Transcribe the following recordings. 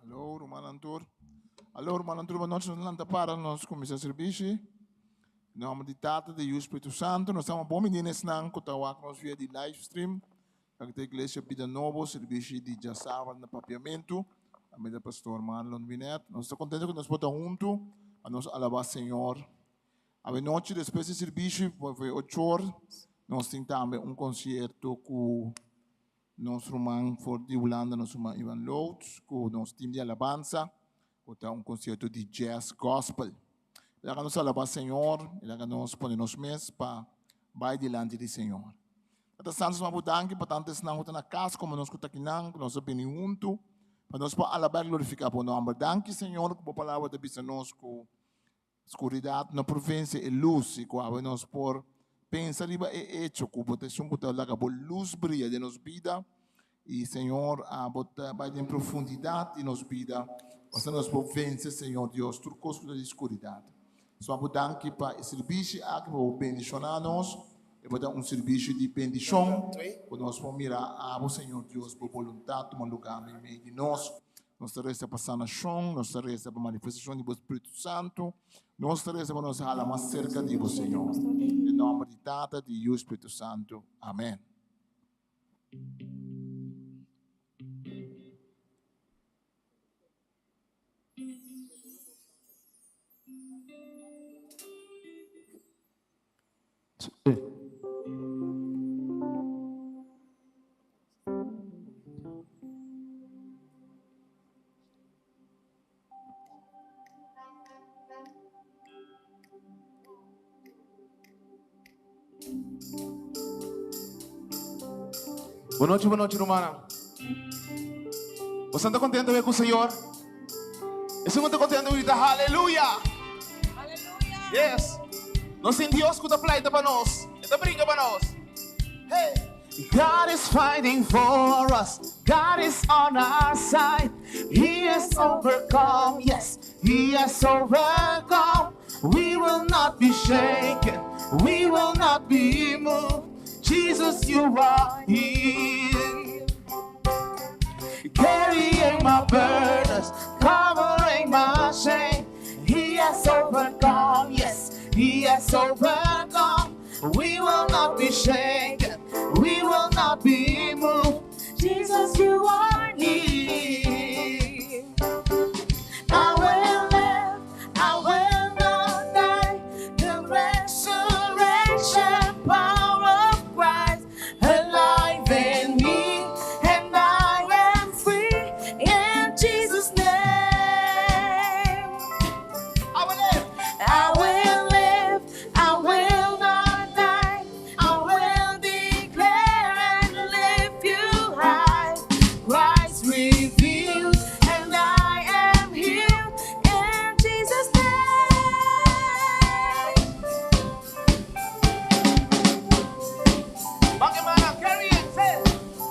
Hallo, Romanantur. Hallo, Romanantur, maar nós não para nós começar Sirbishi. Nome de Tata de Yüli Espírito Santo. Nós estamos bom meninas não que nós via de live stream. A igreja Vida Novo, Sirbishi de Jassava na Papiamentu. A minha pastor Marlon Winedt. Nós estamos contentes que nós podemos juntos a nós alabar Senhor. A noite depois de Sirbishi foi 8 horas. Nós temos também concerto com nosso irmão for de Holanda, nosso irmão Ivan Loots, com nosso time de alabança, com concerto de jazz gospel. Ele que nos alabar Senhor, ele que nos põe nos mês para vai diante do Senhor. Até santos uma budanque para tantos não na casa como nós que nang, nós bem junto, para nós para alabar glorificar por nome. Danke Senhor, por palavra de bisa nós com escuridade na província e luz, e com a nós por pensa liba é hecho que proteção que lá que luz brilha de nos vida e Senhor a bota vai em profundidade de nos vida para nós por vencer Senhor Deus tudo coisa da escuridade só a danke para serviço a que vou bendicionar nós e botar serviço de bendição para nós por mirar a Senhor Deus por vontade tomar lugar no meio de nós resta para sanação, nós resta para manifestação do Espírito Santo, nós resta para nos falar mais cerca de você, Senhor. Em nome de Tata, de Yüli Espírito Santo. Amém. Boa noite, irmã. Você está contente com o Senhor? Você está contente com o Aleluia! Aleluia! Yes! Nós temos Deus que está pleita para nós. Está brinca para nós. Hey! God is fighting for us. God is on our side. He has overcome. Yes, He has overcome. We will not be shaken. We will not be moved. Jesus, you are here. Carrying my burdens, covering my shame. He has overcome. Yes, He has overcome. We will not be shaken. We will not be moved. Jesus, you are near. I will live. I will not die. The resurrection power of Christ alive in me, and I am free in Jesus' name. I will live. I will live. I will not die. I will declare and lift you high. Christ revealed, and I am healed in Jesus' name.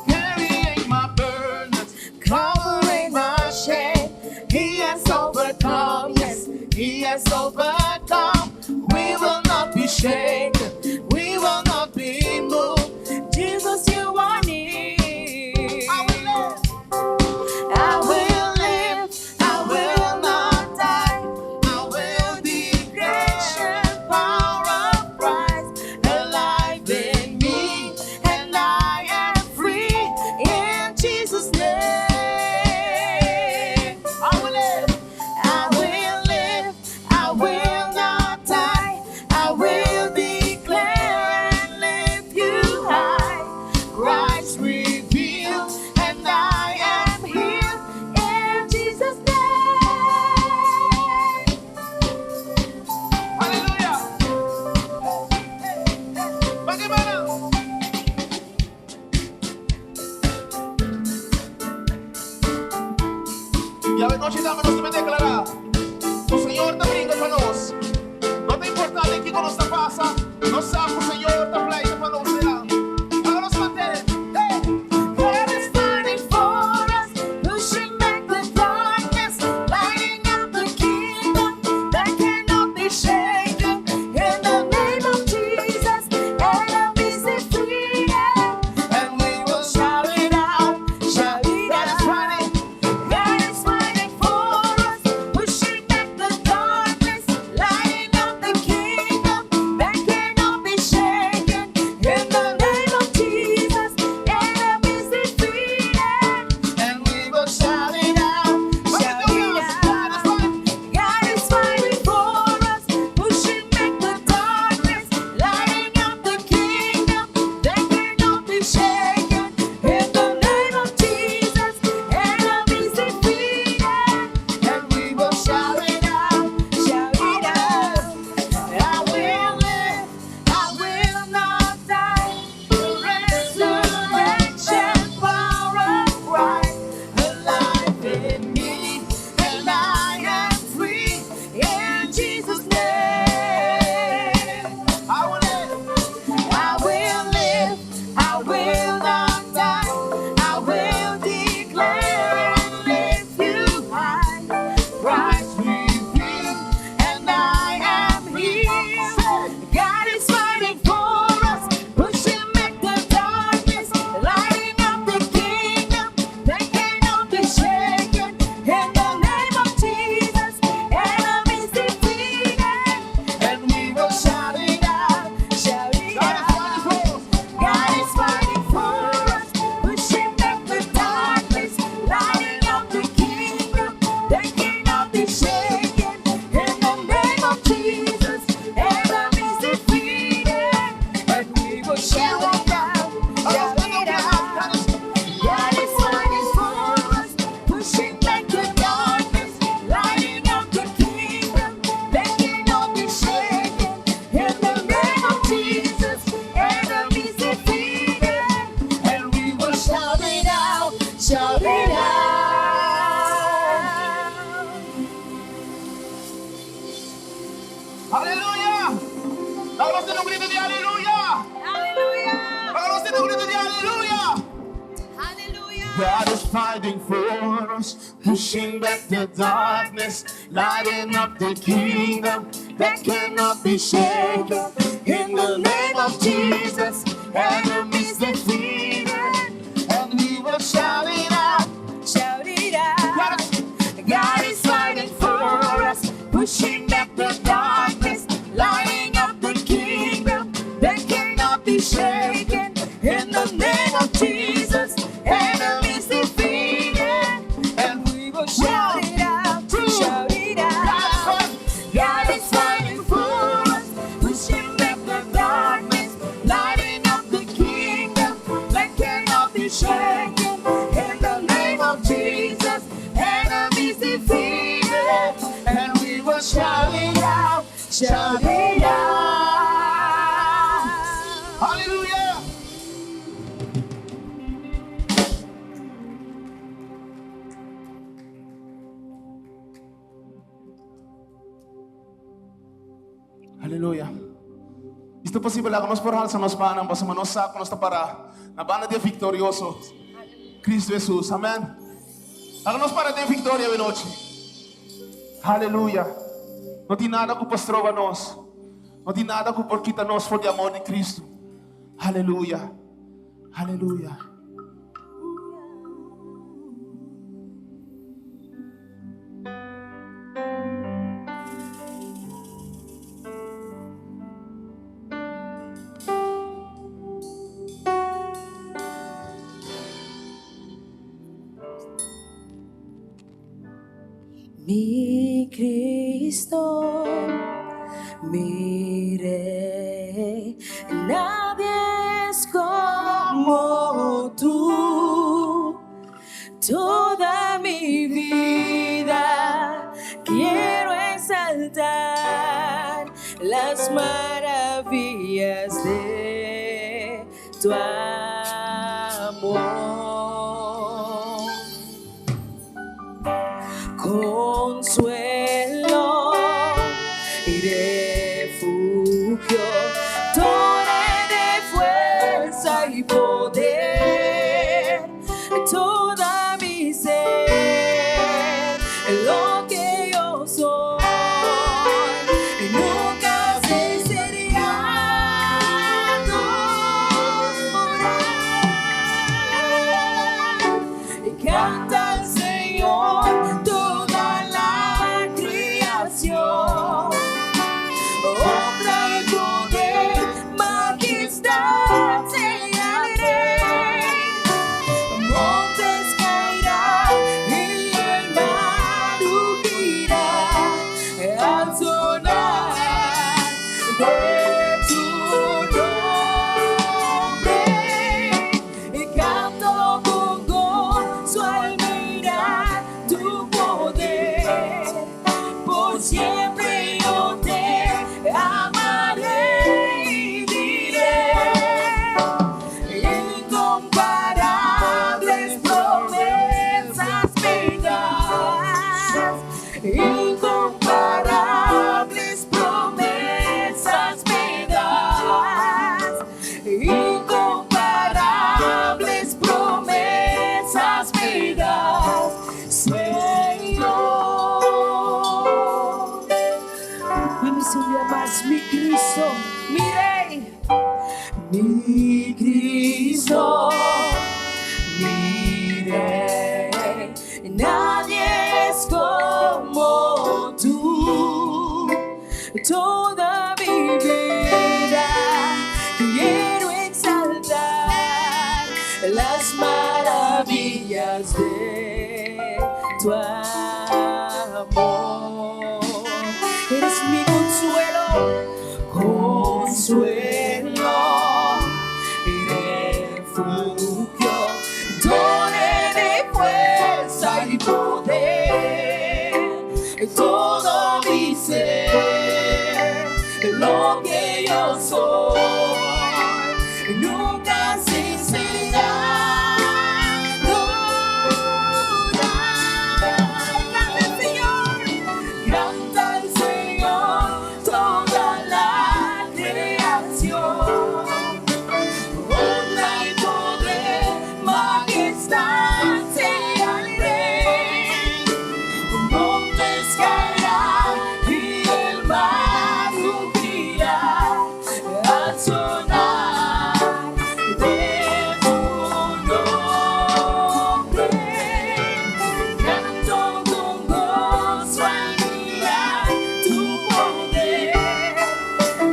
Carrying my burdens, covering my shame. He has overcome. Yes, He has overcome. We will not be shaken. We will not be moved. Jesus, you are near. I will live. I will live. I will not die. I will declare the power of Christ alive in me, and I am free in Jesus' name. I will live. I will live. I will not die. I will declare inimigo nos está pasando, no sabe o Senhor está pleito para nos ver. Para nos manter. Hey! God is fighting for us, pushing back the darkness, lighting up the kingdom that cannot be shaken. In the name of Jesus, enemies defeated, and we will shout it out, shout it out. God is fighting for us, pushing back the darkness, lighting up the kingdom that cannot be shaken. In the name of Jesus, enemies defeated, and we will shout it out, shout it out. God is fighting for us, pushing back the darkness, lighting up the kingdom that cannot be shaken. In the name of Jesus, enemies defeated, and we will shout it out, shout it out. I will live, I will not die. The resurrection power of Christ alive in me, and I am free in Jesus' name. I will live, I will not die. I will declare and lift you high. Christ revealed, and I am healed. God is fighting for us, pushing back the darkness, lighting up the kingdom that cannot be shaken. In the name of Jesus, enemies defeated, and we will shout it out, shout it out. God is fighting for us, pushing back the darkness, lighting up the kingdom that cannot be shaken. In the name of Jesus, enemies defeated, and we will shout it out, shout it out. God is fighting for us, pushing back the darkness, lighting up the kingdom that cannot be shaken. In the name of Jesus, enemies defeated, and we will shout it out, shout it out. Aleluia! Dá você no grito de aleluia! Hallelujah. Dá você no grito de aleluia! Hallelujah. God is fighting for us, pushing back the darkness, lighting up the kingdom that cannot be shaken. In the name of Jesus, enemies defeated, and we will shout it out, shout it out. God is fighting for us, pushing back the darkness, lighting up the kingdom that cannot be shaken. In the name of Jesus, enemies defeated, and we will shout it out, shout it out. God is fighting for us, pushing back the darkness, lighting up the kingdom that cannot be shaken. In the name of Jesus, enemies defeated, and we will shout it out, shout it out. Aleluia! Aleluia. Isto possível que nós por alça nos panam, para nós saco nós para na banda de vitorioso. Cristo Jesus. Amém. Agora nós para ter vitória de noite. Aleluia. Não tem nada que pastrova nós. Não tem nada que por quita nós for de amor de Cristo. Aleluia. Aleluia. Mi Cristo, mi Rey, nadie es como tú. Toda mi vida quiero exaltar las maravillas de tu amor. Consuelo y refugio siempre yo te amaré y diré. Incomparables promesas me das, incomparables promesas me das, incomparables promesas me das, Señor. Vamos un día más, mi Cristo, mi Rey, mi Cristo, mi Rey. Nadie es como tú. Toda mi vida quiero exaltar las maravillas de tu amor. Eres mi consuelo, consuelo, refugio, donde de fuerza y poder, todo mi ser, lo que yo soy, nunca cesará. Canta al Señor toda la creación, honra y poder, majestad sea al Rey. Montes caerán y el mar rugirá al sonar de tu nombre. Canto con gozo al mirar tu poder,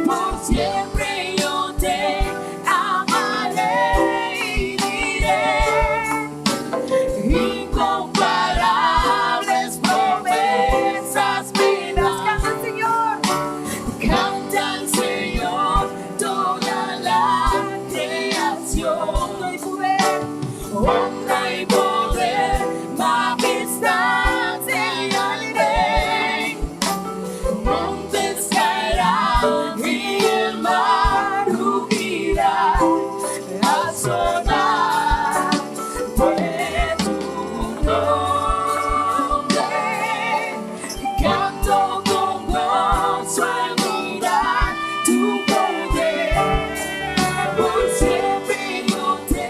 por siempre yo te amaré y diré. Incomparables promesas me das. Canta al Señor toda la creación, honra y poder, majestad sea al Rey. Montes caerán y el mar rugirá al sonar de tu nombre. Canto con gozo al mirar tu poder, por siempre yo te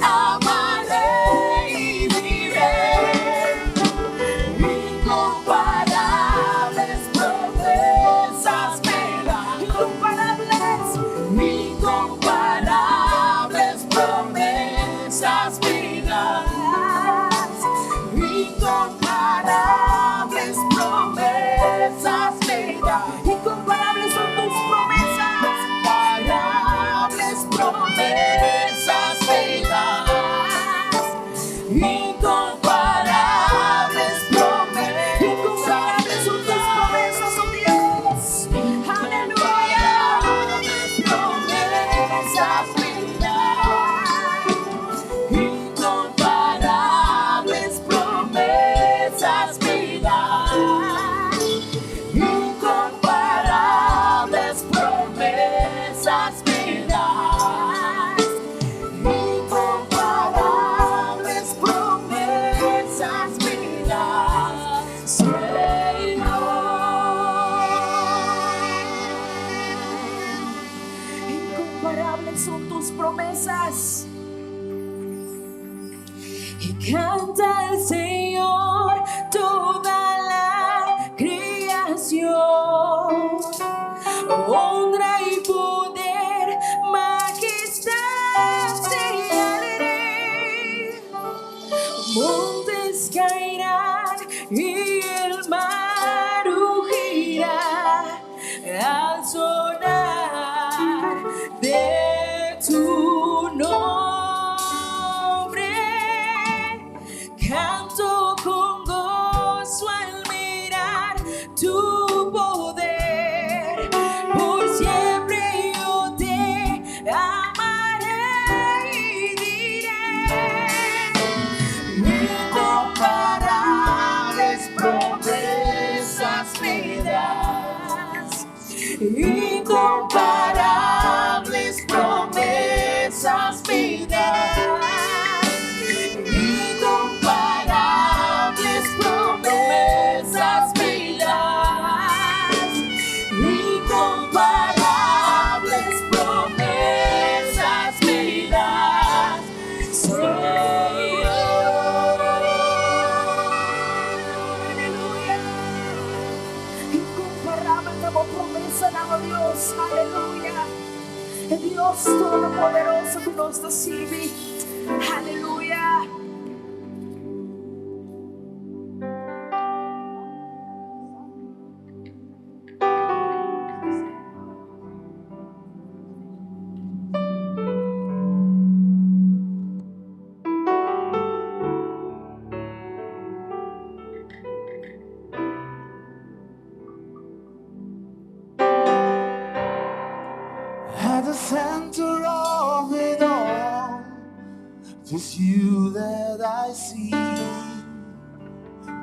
amaré y diré. Incomparables promesas me das, incomparables promesas me das, incomparables promesas me das. Incomparables son tus promesas, incomparables promesas me das, incomparables promesas son tus promesas, oh Dios. Aleluya. Promesas me das, incomparables promesas me das, incomparables promesas me das, incomparables promesas me das, Señor. Incomparables son tus promesas. Y canta al Señor toda la creación, honra y poder, majestad sea al Rey. Montes caerán y el mar rugirá al sonar de tu nombre. Canto con gozo al mirar tu poder, por siempre yo te amaré y diré. Incomparables promesas me Incomparables promesas me das. Incomparables promesas me das. Incomparables promesas me das. Incomparable como promesa dado Dios, aleluya. El Dios Todopoderoso que nos recibe, aleluya. At the center of it all, it's you that I see.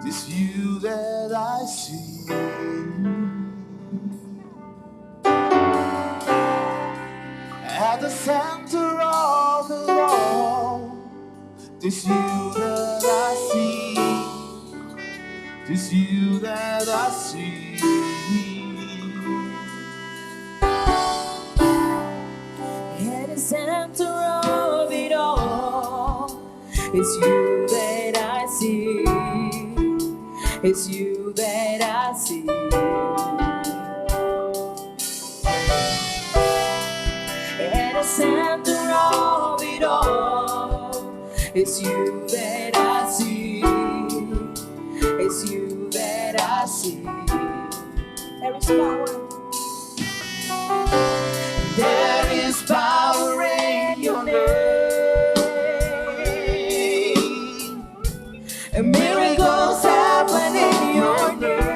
It's you that I see. At the center of it all, it's you that I see. It's you that I see. At the center of it all, it's you that I see. It's you that I see. At the center of it all, it's you that I see. It's you that I see. There is power. There is power in your name, and miracles happen in your name.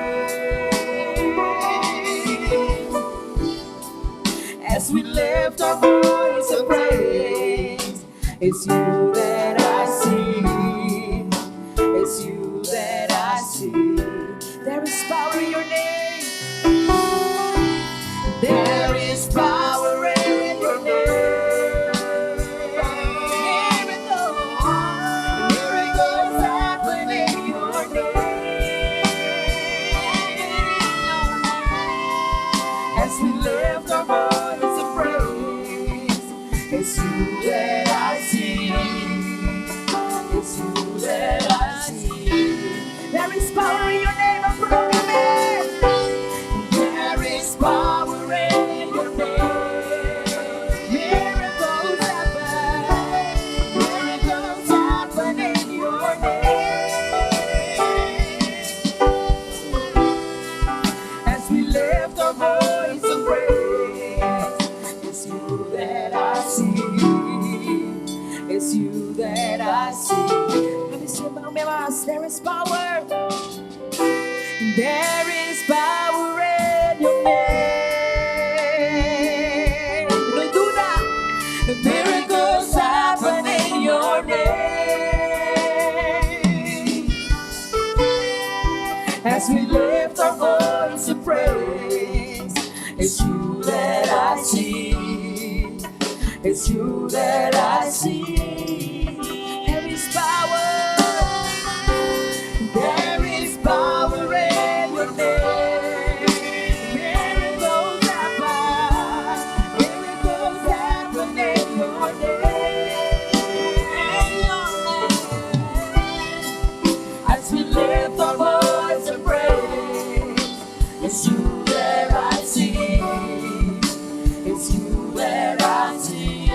As we lift our voice and praise, it's you that I see. It's you that I see. There is power in your name. There is power in your name. Miracles happen in your name. As we lift our voice and praise, it's you that I see. It's you that I see. There is power in your name, I proclaim. There is power in your name. Miracles happen in your name. As we lift our voice and praise, it's you that I see. It's you that I see. There is power. There is power in your name. No duda. Miracles happen in your name. As we lift our voice and praise, it's you that I see. It's you that I see. There is power. There is power in your name. Miracles happen in your name. As we lift our voice and praise, it's you that I see. It's you that I see.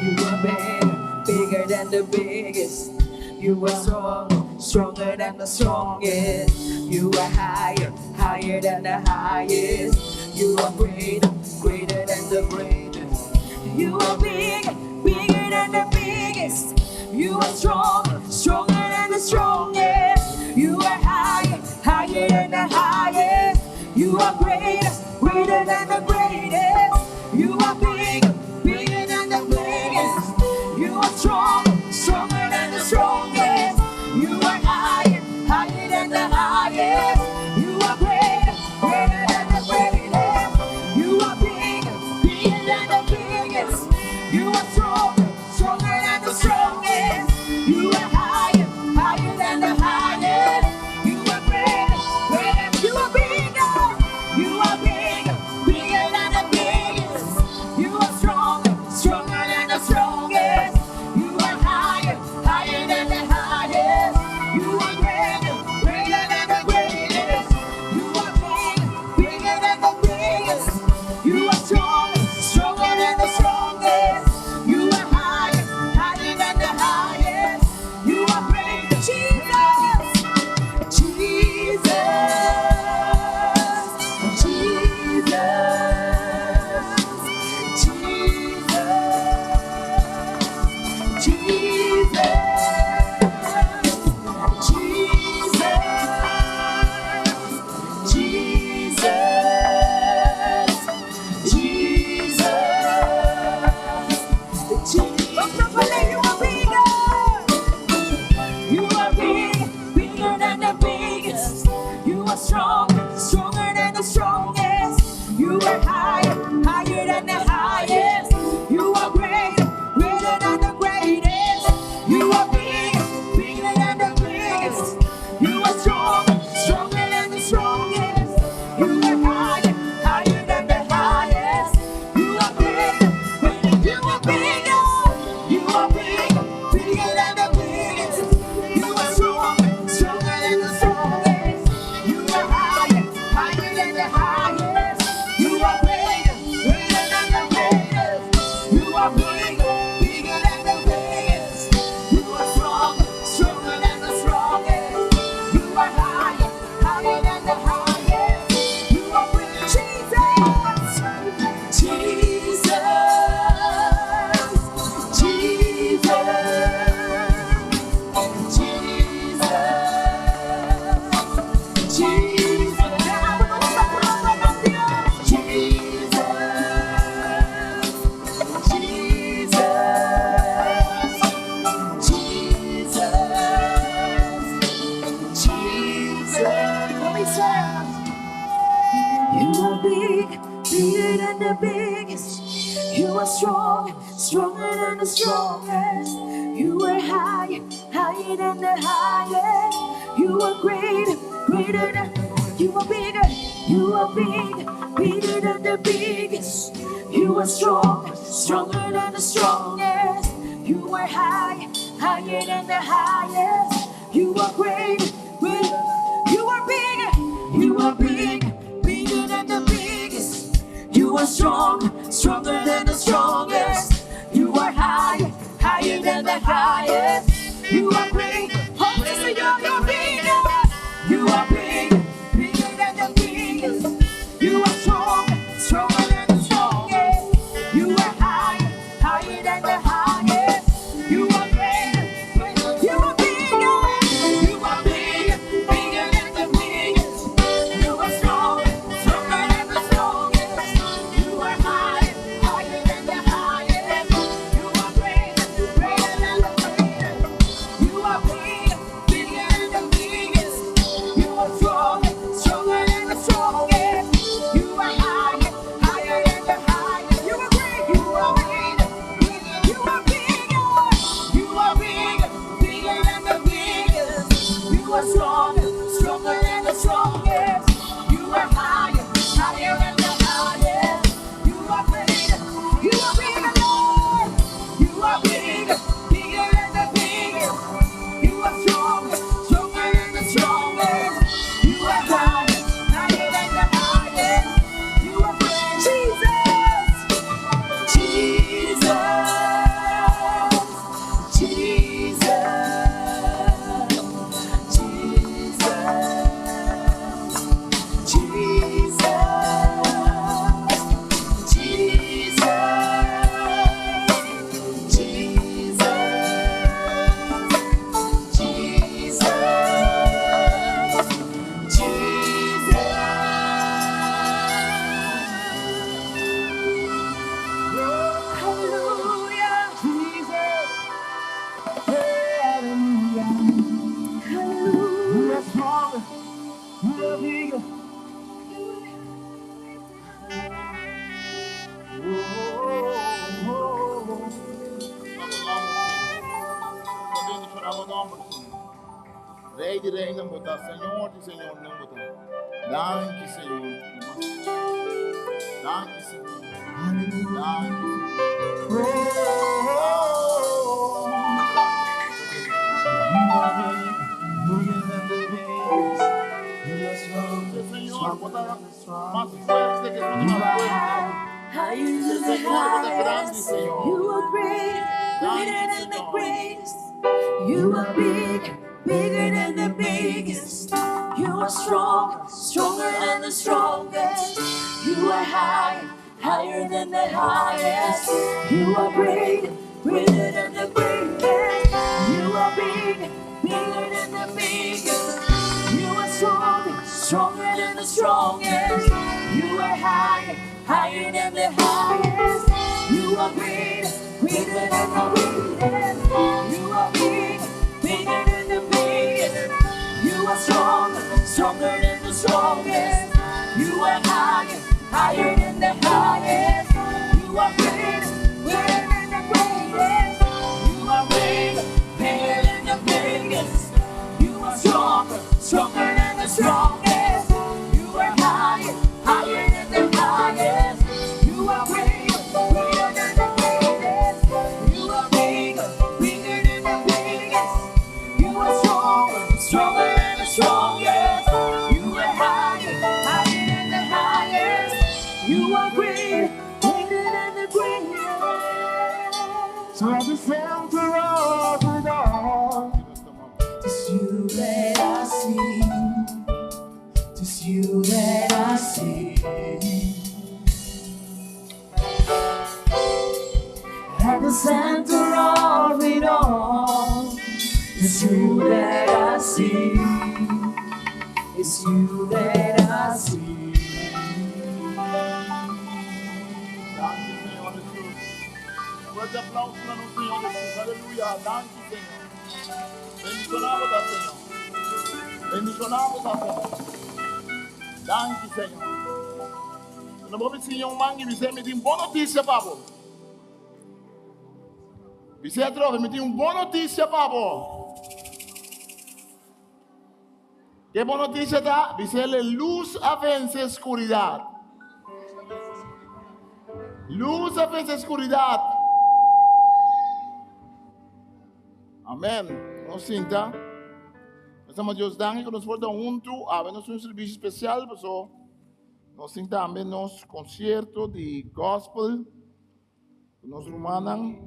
You are big, bigger than the biggest. You are strong, stronger than the strongest. You are higher, higher than the highest. You are greater, greater than the greatest. You are big, bigger than the biggest. You are strong, stronger than the strongest. You are higher, higher than the highest. You are greater, greater than the greatest. You are big, bigger than the biggest. You are strong, stronger than the strongest. You are higher, higher than the highest. You big, bigger than the biggest. You are strong, stronger than the strongest. You are high, higher than the highest. You are great, greater than. You are bigger, you are big, bigger than the biggest. You are strong, stronger than the strongest. You are high, higher than the highest. You are great, great. You are bigger, you are big, bigger than the biggest. You are strong, stronger than the strongest. You are high, higher than the highest. You are great, holy Señor, you're bigger. You are big, bigger than the biggest. You are strong, stronger than the strongest. You are high, higher than the highest. You are great, great. You are bigger. You are big, bigger than the biggest. You are strong, stronger than the strongest. You are high, higher than the highest. You are great, greater than the greatest. You are big, bigger than the biggest. You are strong, stronger than the strongest. You are high, higher than the highest. You are great, you are great. You are bigger. You are big, bigger than the biggest. You are strong, stronger than the strongest. You are higher, higher than the highest. You are great. You are bigger, Lord. You are big, bigger than the biggest. You are strong, stronger than the strongest. You are higher, higher than the highest. You are great. Jesus, Jesus, Hallelujah. You are stronger, you are bigger. Rei de reis não botar, Senhor de Senhor não botar. Danke, Senhor. Danke, Senhor. Danke, Senhor, botar mais forte que mais forte. Higher than the highest. You are great, greater than the greatest. You are big, bigger than the biggest. You are strong, stronger than the strongest. You are high, higher than the highest. You are great, greater than the greatest. You are big, bigger than the biggest. You are strong, stronger than the strongest. You are high, higher than the highest. You are great, greater than the greatest. You are big, bigger than the biggest. You are strong, stronger than the strongest. You are higher, higher than the highest. You are great, greater than the greatest. You are big, bigger than the biggest. You are strong, stronger than the strongest. You are higher, higher than the highest. You are great, greater than the greatest. You are big, bigger than the biggest. You are strong, stronger than the strongest. You are higher, higher than the highest. You are great, greater than the greatest. So at the center of it all, It's you that I see. It's you that I see. At the center of it all, it's you that I see. It's you that I see. Danke, Senhor Jesus. Forte aplauso para o Senhor Jesus. Aleluia. Danke, Senhor. Bendicionamos a Senhor. Bendicionamos a Senhor. Danke, Senhor. Não vou me ensinar mangue, você me tem uma boa notícia, papo. Você trova, me tem uma boa notícia, papo. Que boa notícia tá? Você é luz a vencer a escuridão. Luz a vencer a escuridão. Amém. Não sinta. Estamos Deus dando que nos volta junto. Havemos um serviço especial, pessoal. Nós também nos concerto de gospel, nos romanos.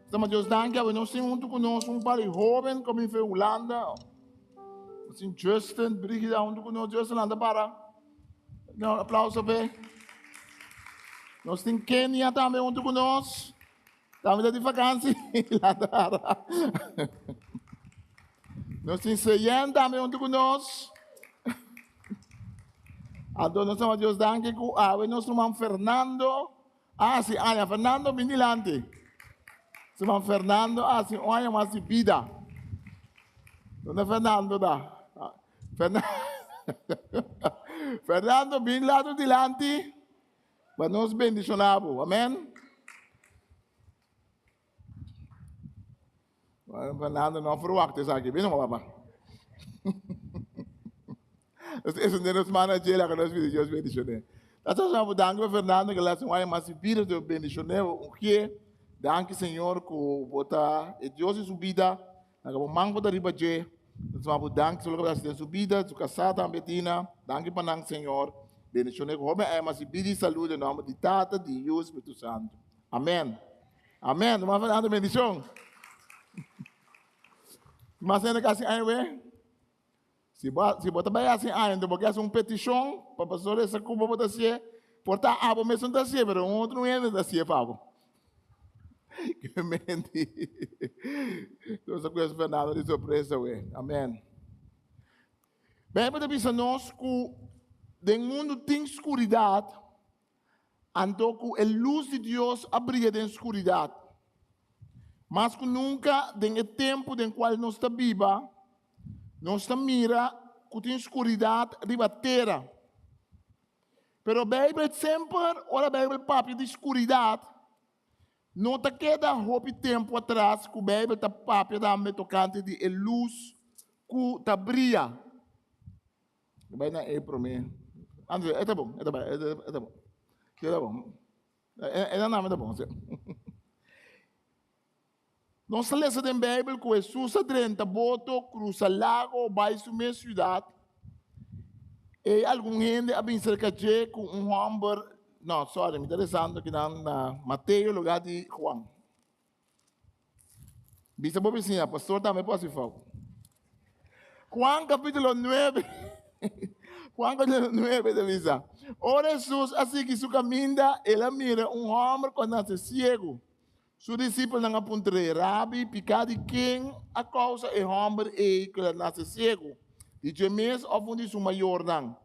Estamos Deus dando que nós junto conosco par de jovens como em Holanda. Assim Justin, Brigida junto conosco, Justin anda para. Um aplauso bem. Nós temos Kenia também junto conosco. Também de vacância lá para. Nós temos Seyen também junto conosco. Então, nós estamos Deus dando que nós chamamos Fernando. Sim, Fernando Minilante. Chamamos Fernando, sim, olha, mas vida. Onde é Fernando da? Fernando, bem lá do dilante. Para nós bendicionamos. Amém? Fernando, não foi o acto aqui. Bem, não, papá. Esse é o manager que nós Deus bendicionamos. Nós estamos dando Fernando que lá se vai mais vida de bendicionamos. O que? Danke, Senhor, que bota Deus em subida. Nós vamos mango da riba de. Nós vamos danke, Senhor, que está em subida. Tu casada também, Tina. Danke para nós, Senhor. Bendicionamos. Como é mais vida e saúde em nome de Tata, de Deus, Espírito Santo. Amém. Amém. Vamos Fernando, bendição. Mas ainda que assim, aí, se você vai assim, ainda porque é uma petição, para pastor essa culpa para você, portar água mesmo da cia, mas outro não é da cia, Pablo. Que mente. Então, essa coisa Fernando de surpresa, ué. Amém. Bem, para dizer nós que no mundo tem escuridão, então que a luz de Deus abria da escuridão. Mas que nunca, no tempo em qual nós estamos vivos, nós mira que tem escuridão riba terra. Pero a Bíblia sempre, ora a Bíblia papi de escuridão, não te queda roupa tempo atrás que a Bíblia está papi da tocante de luz que está brilha. Vai na para mim. André, é bom, é bom, é bom. É bom. É nome tá bom. Nós lemos na Bíblia que Jesus adrenta boto, cruza lago, vai subir cidade. E algum gente abre cerca de com homem, não, sorry, me interessando que na Mateus, lugar de Juan. Bisa bobi sim, pastor também pode falar. Juan capítulo 9. Juan capítulo 9 de Bisa. Ora Jesus, assim que su caminha, ele mira homem quando nasce cego. Su discípulo não apontou, Rabi, picado quem a causa é homem e que nasce cego. Diz mesmo, onde su maior não.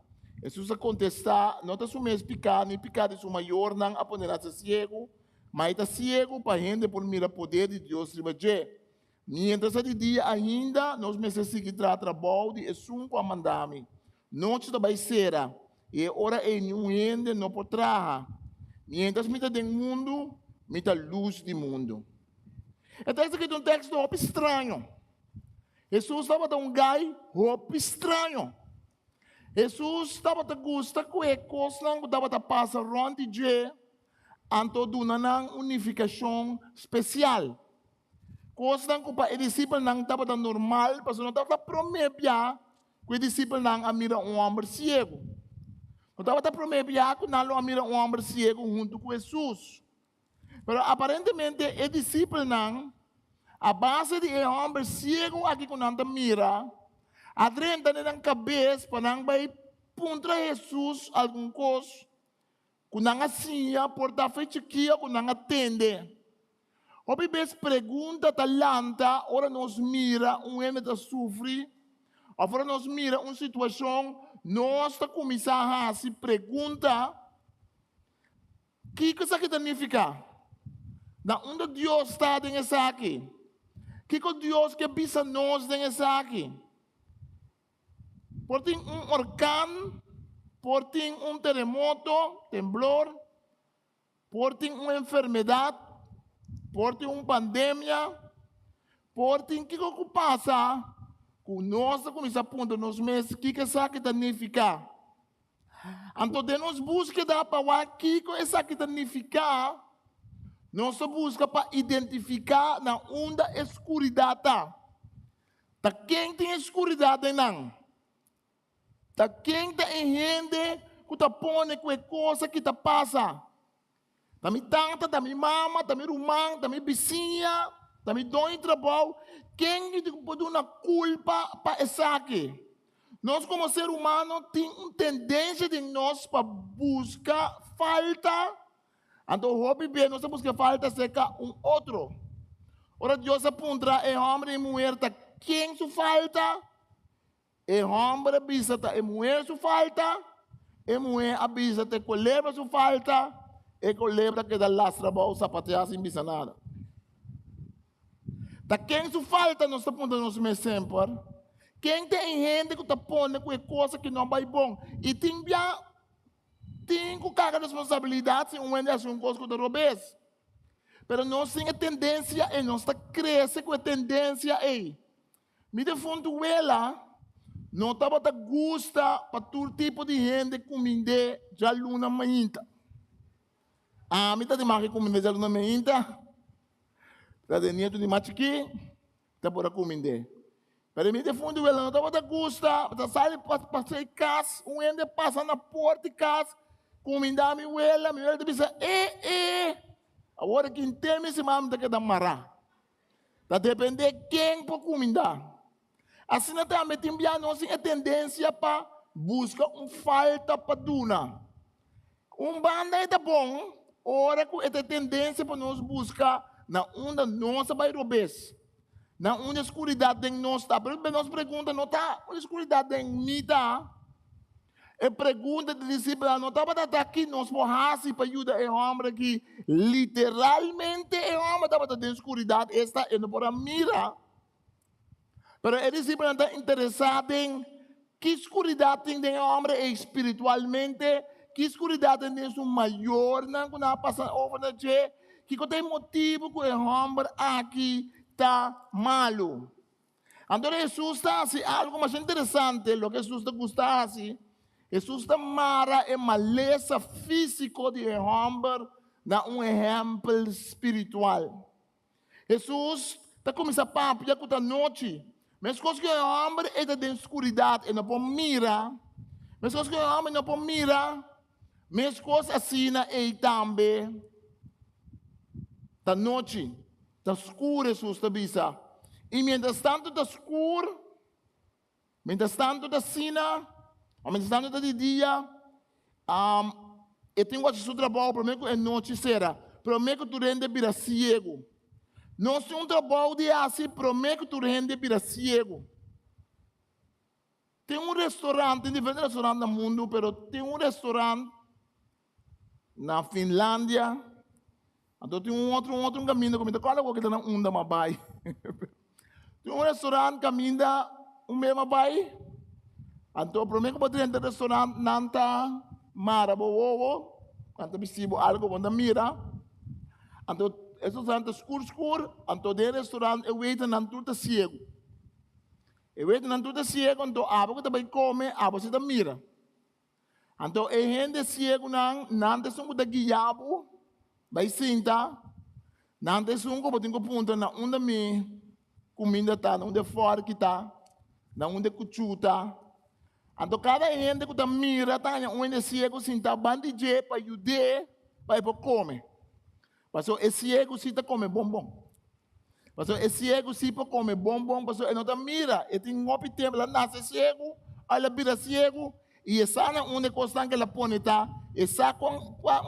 Jesus a contestar, não está su mesmo picado, nem picado su maior não, a poder nascer cego, mas está cego para gente por mira poder de Deus ribaje. Mientras de dia ainda, nós necessitamos trabalho de esum com a mandame. Noite da baixeira, e ora é nenhum gente não pode trabalhar. Mientras me tem mundo, me dá luz do mundo. Então, esse aqui é um texto roupa estranho. Jesus estava dando um gai roupa estranho. Jesus estava a gostar com a coisa que estava a passar ronde de anto de uma unificação especial. Coisa que o discípulo não estava normal, porque não estava prometendo que o discípulo não mira homem cego. Não estava prometendo que não mira homem cego junto com Jesus. Mas aparentemente, o discípulo não, a base de homem cego aqui que não mira, adrenta na cabeça para não vai contra Jesus alguma coisa, que não assim, por dar feito que não atende. O bebês pergunta talanta, ora nos mira homem que sofre, ora nos mira uma situação, nós está começando a se pergunta, o que isso aqui significa? Na onde Deus está nesse aqui? O que Deus quer pensar nós nesse aqui? Porque um orcano por ter terremoto, temblor, por ter enfermedade, por ter pandemia, por ter que passa, com nós começa a ponto nos meses que sabe significa. Então, nós busca da para que essa que significa, nós busca para identificar na onda escuridade. Tá quem tem escuridade não? Tá quem tem gente que tá põe com coisa que tá passa. Tá me tanta, tá me mama, tá me irmã, tá me vizinha, tá me dono de trabalho. Quem que pode dar uma culpa para essa aqui? Nós como ser humano tem uma tendência de nós para buscar falta. Então, hobby bem, nós buscamos falta seca outro. Ora, Deus aponta é homem e mulher, tá quem su falta? É homem avisa tá é mulher su falta, é mulher avisa te colebra su falta, é colebra que dá lastra para o sapatear sem bisa nada. Tá quem su falta nós está apontando nos meus sempre. Quem tem gente que está pondo com coisa que não vai bom e tem que carregar responsabilidade se um é um coisa que está roubes. Mas nós temos a tendência e nós está crescendo com a tendência aí. Me de fundo ela não estava a gosta para todo tipo de gente comida já luna mainta. Me está de mais comida já luna mainta. Está de nieto de machiqui, está por a comida. Mas me de fundo ela não estava a gosta, para sair para sair casa, um ende passa na porta de casa, comida me ela diz agora que em termos de mamãe está que dá mará. Está depender quem para comida. Assim também tem nós a tendência para buscar falta para duna. Banda é bom, ora com essa tendência para nós buscar na onda nossa vai robes. Na onda escuridade de nós está. Pero nós pergunta não está, a escuridade de mim está. E pergunta de discípulo não está para estar aqui nós morrasse para ajudar o homem que literalmente o homem está para ter escuridade esta e não para mirar. Pero el discípulo está interessado em que escuridade tem de homem espiritualmente, que escuridade tem de maior, não quando passa over na che, que tem motivo que o homem aqui está malo. Então Jesus está assim, algo mais interessante, o que Jesus está gostando assim, Jesus está mara a maleza físico de homem, na exemplo espiritual. Jesus está começando a papo já com a noite. Mas coisas que o homem é da escuridade e não pode mirar. Mas coisas que o homem não pode mirar. Mas coisas assim é também. Da noite, da escura, Jesus está bisa. E mientras tanto da escura, mientras tanto da sina, mientras tanto da dia, eu tenho que fazer o trabalho, para mim que é noite será. Para mim que tu rende vira ciego. Nós temos trabalho de assim, prometo que tu rende vira ciego. Tem restaurante, tem diferentes restaurantes no mundo, mas tem restaurante na Finlândia. Então tem outro caminho, qual é o que está na onda, mabai? Tem restaurante caminho, mesmo mabai. Então prometo que pode entrar no restaurante, nanta, marabobo, nanta bisibo, algo, quando mira. Então eso santo escuro, então de restaurante eu vejo na tudo ciego. Eu vejo na tudo ciego, então abo que também come, abo se mira. Então é gente ciego não tem som da guiabo, vai sentar, não tem som como tem que ponta na onde me comida tá, na onde fora que tá, na onde cuchuta. Então cada gente que tá mira tá onde ciego sentar bandije para ajudar, para comer. Pastor, esse ego sim está comendo bombom. Pastor, esse ego sim para comer bombom. Pastor, ele não está mira. Ele tem um outro tempo, ela nasce cego, ela vira cego. E essa é onde constante que ela põe, tá? Essa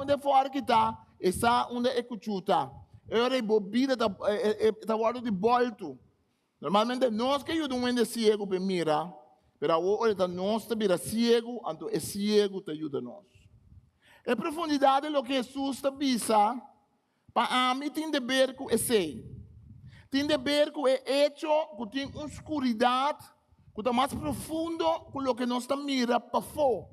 onde fora que tá, essa onde é cuchuta. Eu era bobida, tá guardado de bolto. Normalmente, nós que ajudamos um cego para mirar. Mas agora, nós está vira cego, então esse cego te ajuda nós. Em profundidade, o que Jesus está bisa, para mim tem de ver com esse. Tem de ver com o hecho que tem uma escuridade que está mais profundo com o que nós estamos mirando para fora.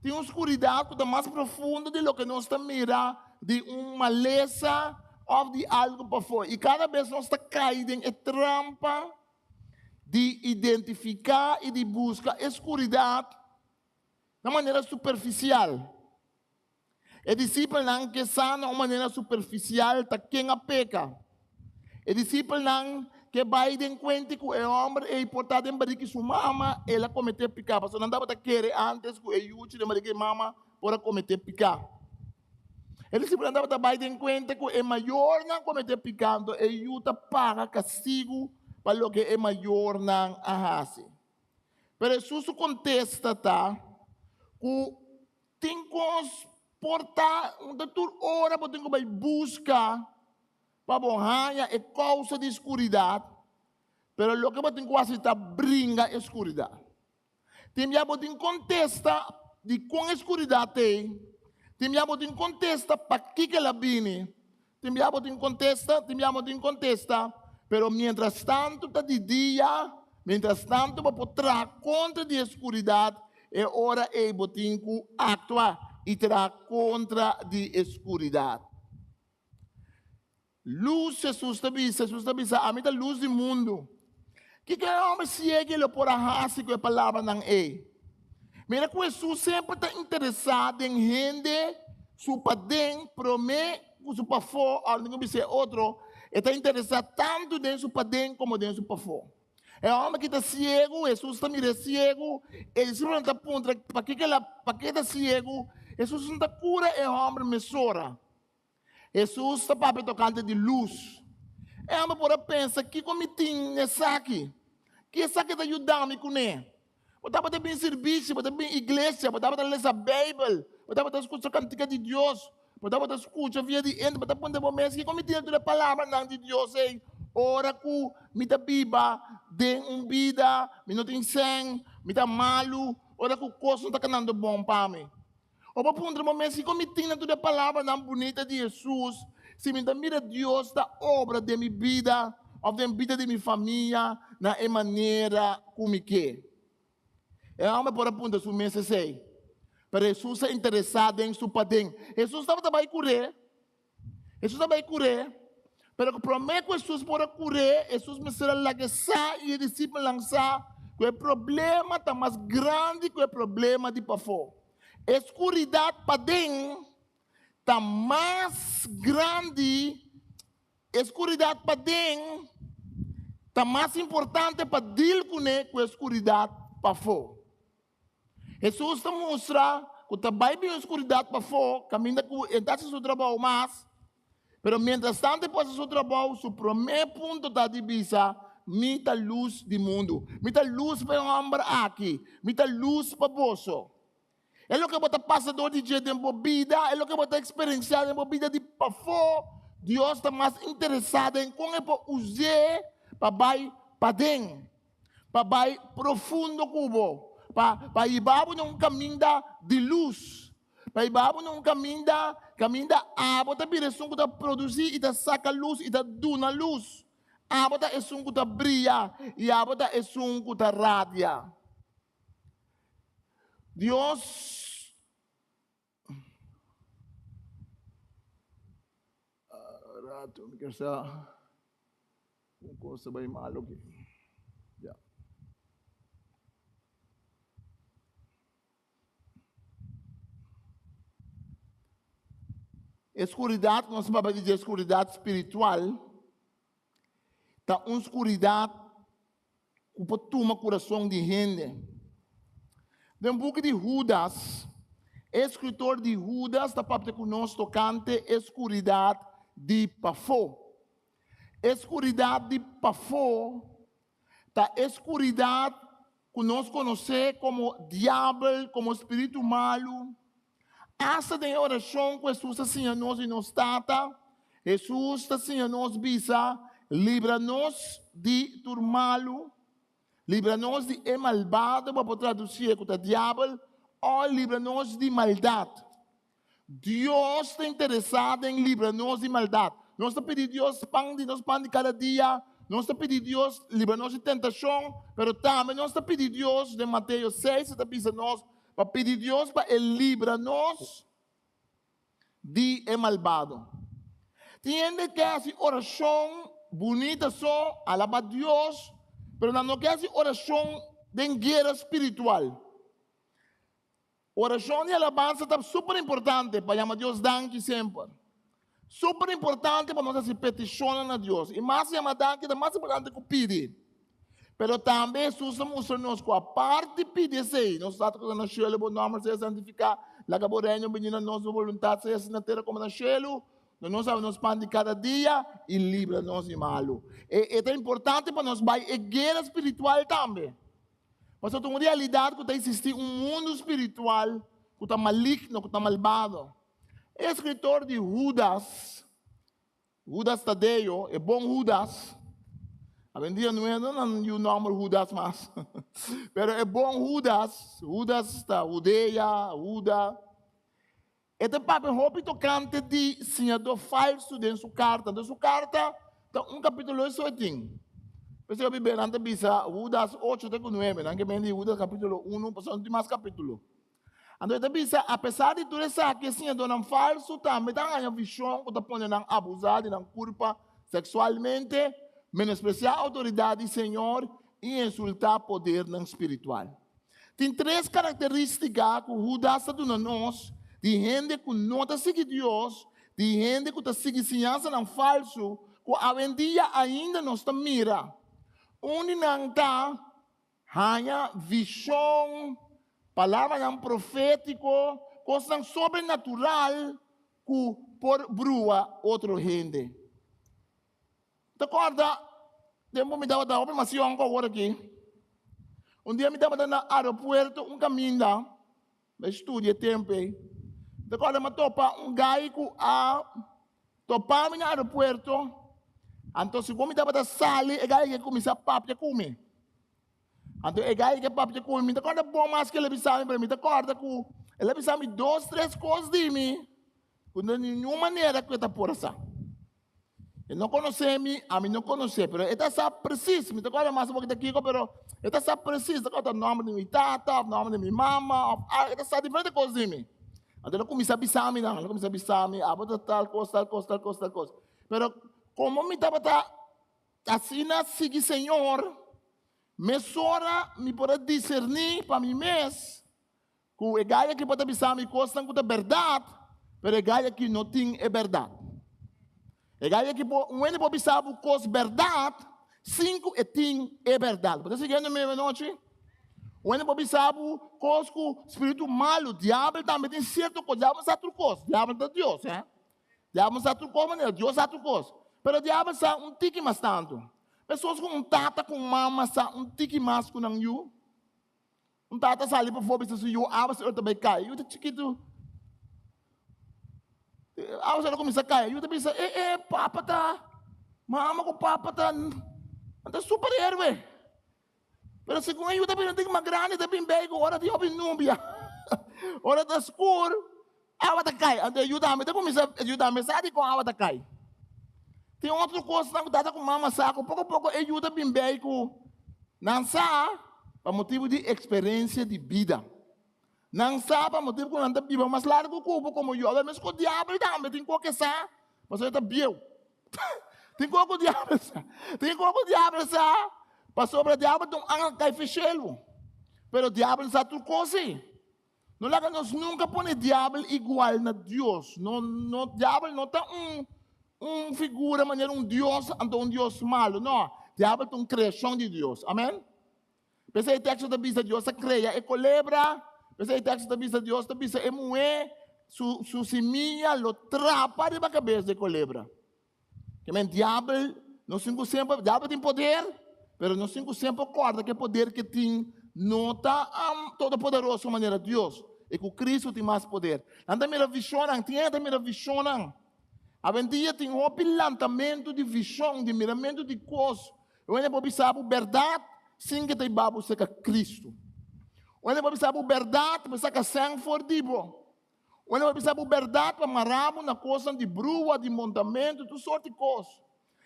tem uma escuridade que está mais profunda de lo que nós está mira, de uma maleza ou de algo para fora. E cada vez nós está caído em trampa de identificar e de buscar escuridade de maneira superficial. É discípulo não que está de maneira superficial, está quem a peca. É discípulo não que vai de encontro com o homem é importante em que sua mama ela cometeu pecado. Porque não dava de querer antes que o Yüli de que mama para cometer pecado. É discípulo não dava de encontro com o maior não cometer pecado. O Yüli paga castigo para o que é maior não hace. Mas Jesus contesta tá que tem que portar uma hora para ter que buscar para borrar é causa de escuridade, pero lo que você tem que fazer é brincar a escuridade. Tem já você contesta de com escuridade tem já você contesta para que ela vem, tem já você contesta, pero mientras tanto está de dia, mientras tanto para poder contra a escuridade, é hora é você tem que actuar e terá contra a escuridade. Luz, Jesus te avisa, a mim da luz do mundo. Que homem segue ele por a raça com a palavra não é. Mira que Jesus sempre está interessado em gente, su padem, promete, su pafo, alguém vai ser outro, está interessado tanto em su padem como em su pafo. É um homem que está cego, Jesus está mira cego, ele sempre está apontando, para que está cego, Jesus não está cura, é um homem mesora. Jesus está para tocando de luz. É uma por pensar que como tem nessa aqui, que essa aqui está ajudando com ele. Você pode bem Sirbishi, você pode bem igreja, você pode ler a Bíblia, você pode escutar a cantiga de Deus, você pode escutar a via de ende, você pode momento que como tem toda a palavra não de Deus, é ora que me tá biba, de vida, me não tem sangue, me tá malo, ora que o costo não está canando bom para mim. O para momento, se como tem toda a palavra não bonita de Jesus, se me mira Deus da obra de minha vida, ou da vida de minha família, na maneira como que. É uma por apontar sua mensagem. Para Jesus é interessado em seu padrinho. Jesus estava também curar. Jesus também curar. Pero o promete que Jesus pode curar, Jesus me será lançar e o discípulo lançar, que o problema está mais grande que o problema de pafo. Escuridade para dentro está mais grande, escuridade para dentro está mais importante para deal com a escuridade para fora. Jesus está mostrando que também tem escuridade para fora, caminha com o seu trabalho mais, mas mientras tanto depois do seu trabalho, o primeiro ponto da divisa, mita luz do mundo, mita luz para o homem aqui, mita luz para o bolso. É o que você passa do dia de vida, é o que você experienciar de vida de pafo. Deus está mais interessado em como ele usar para dentro, para profundo cubo, para ir num caminho de luz, para ir num caminho da água, da direção que produzir e da saca luz e da duna luz. A água é um que brilha e a água é um que radia. Deus rato me quer uma coisa bem malo aqui. Já. Escuridade, nós vamos dizer escuridade espiritual, está uma escuridade que pode tomar o coração de gente. No book de Judas, escritor de Judas está para conosco tocante escuridade de pafo. Escuridade de pafo, tá escuridade que nós conhecemos como diabo, como espírito malo. Essa tem oração que Jesus assim a nós e nos trata. Jesus assim a nós bisa, livra-nos de turmalo. Livra-nos de malvado, para traduzir com o diabo, ou livra-nos de maldade. Deus está interessado em livrar-nos de maldade. Nós está pedindo Deus pão de cada dia. Nós está pedindo Deus livrar-nos de tentação, mas também nós está pedindo Deus de Mateus 6, está pedindo nós para pedir Deus para Ele livrar-nos de malvado. Tem gente que faz oração bonita só, alaba Deus, mas não quer fazer oração de guerra espiritual. Oração e alabança é super importante para chamar Deus danke sempre. Super importante para nós se peticionar a Deus. E mais chamar danke é mais importante que pedir. Pero também Jesus mostra-nos que a parte de pedir, nós estamos com o cielo, o nome seja santificado, la caboreño, benina nossa vontade, seja na terra como no cielo, nós sabemos pão de cada dia e livra-nos de malo. É importante para nós, vai a guerra espiritual também. Mas tem uma realidade que existe mundo espiritual que está maligno, que está malvado. O escritor de Judas Tadeo, é bom Judas. A vendia não é o nome Judas mais. Mas é bom Judas. Judas está Judeia, Judas. Este papo é roupa tocante de senhor falso dentro sua carta. Dentro sua carta, tem capítulo 18. Você vai ver antes de Judas 8 até 9, não é que Judas capítulo 1, passando de mais capítulo. Então, apesar de tudo isso, que sim, é falso, também tem a visão que está pondo abusado, culpa sexualmente, menospreciar a autoridade do Senhor e insultar o poder espiritual. Tem 3 características que Judas está dando a nós, de gente que não está seguindo Deus, de gente que está seguindo ciência falso, que a dia ainda não está mira. Onde não está, há visão, palavra profético, coisa sobrenatural que por brua outra gente. Te acorda? Tempo me dava da informação agora aqui. Dia me dava no aeroporto, caminho lá, estudia tempo. Te acorda, me topa gai que topar no aeroporto. Então, se eu me dava da sala, o gai que começa a papo de comer. Então, o gai que papo de comer, te acorda bom mais que ele avisava para mim. Te acorda que ele avisava 2, 3 coisas de mim, de nenhuma maneira que eu estou por essa. Ele não conhece-me, a mim não conhece, mas ele está preciso, me acorda mais um pouco daqui, mas ele está preciso, o nome de minha tata, o nome de minha mama, ele está diferente coisas de mim. Então, ele começa a avisar-me, tal coisa. Mas, como me estava assim, seguir Senhor, me sora, me pode discernir para mim mesmo, que o gaia que pode avisar-me coisas que é verdade, mas o gaia que não tem é verdade. O gaia que pode avisar coisas verdade, 5 e tem é verdade. Pode seguir na mesma noite? O ene pode avisar coisas que o espírito malo, o diabo também tem certo coisa, o diabo é outra coisa, o diabo é Deus, O diabo é outra coisa, Deus é outra coisa. Mas o diabo é tique mais tanto. Pessoas com tata, com mama, tique mais que não you. Tata sai para fora, se you, abas eu também cai. Eu te chiquito. Abas eu começa a cair. Eu te pensa, papa tá. Mama com papa tá. Tá super héroe. Mas se com eu também não tem uma grande, também bem, hora de ouvir núbia. Hora da escuro. Awa tá cai. Então eu também começa a ajudar-me, sabe com awa tá cai. Tem outra coisa que está com mama saco, pouco a pouco ajuda bem bem com não sabe para motivo de experiência de vida. Não sabe para motivo que não está vivo, mas largo o cubo como eu, mas com o diabo também tem qualquer sabe, mas ele está vivo. Tem qualquer o diabo sabe, para sobre o diabo tem cai fechelo, mas o diabo não sabe tudo coisa. Não é que nós nunca põe o diabo igual na Deus, no diabo não está figura, maneira, Deus, então um Deus malo. Não, o diabo é uma criação de Deus. Amém? Pensa em texto da Bíblia, Deus cria, é colebra. Pensa em texto da Bíblia, Deus é moer, su semilla, lo trapa de a cabeça de colebra. Amém? Diabo, não sempre, diabo tem poder, mas não sempre acorda que é poder que tem, não está todo poderoso de maneira de Deus. E que o Cristo tem mais poder. Anda me visão, tinha me visão. A vendia tem um apilantamento de visão, de miramento de coisas. Eu ainda vou pensar a verdade, sim que tem babo seca Cristo. Eu ainda vou pensar a verdade, pensar que sangue fordivo. Eu ainda vou pensar a verdade para marabo na coisa de brua, de montamento, tudo sorte de coisas.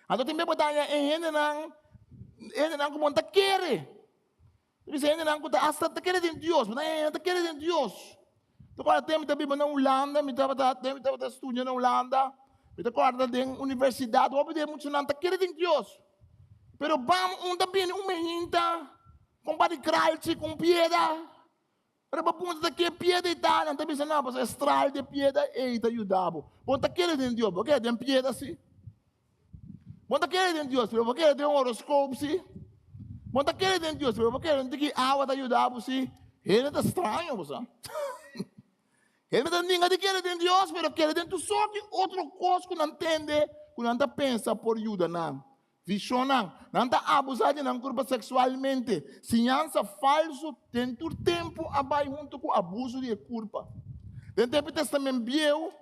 Então tem que botar em ele não como está querer. Você ainda não está hasta te querer em Deus, mas ainda te querer em Deus. Agora tem muita Bíblia na Holanda, me estava estudando na Holanda, me estava na universidade, eu podia muito não te querer em Deus. Pero vamos também menina, com baricralci, com piedade. Pero papunta que piedade está, não está pensando não, mas estral de piedade e está ajudando. Bom, te querer em Deus, porque tem piedade sim. Bom, te querer em Deus, porque tem horoscópio sim. Bom, te querer em Deus, porque não tem que água te ajudar sim. Ele está estranho, você. Ele não tem ninguém que querer em Deus, mas querer dentro só que outra coisa que não entende, que não pensa por ajuda não. Visão não está abusado não corpo sexualmente. Ciência falso dentro do tempo abai junto com abuso de culpa. Dentro do testamento bíblico,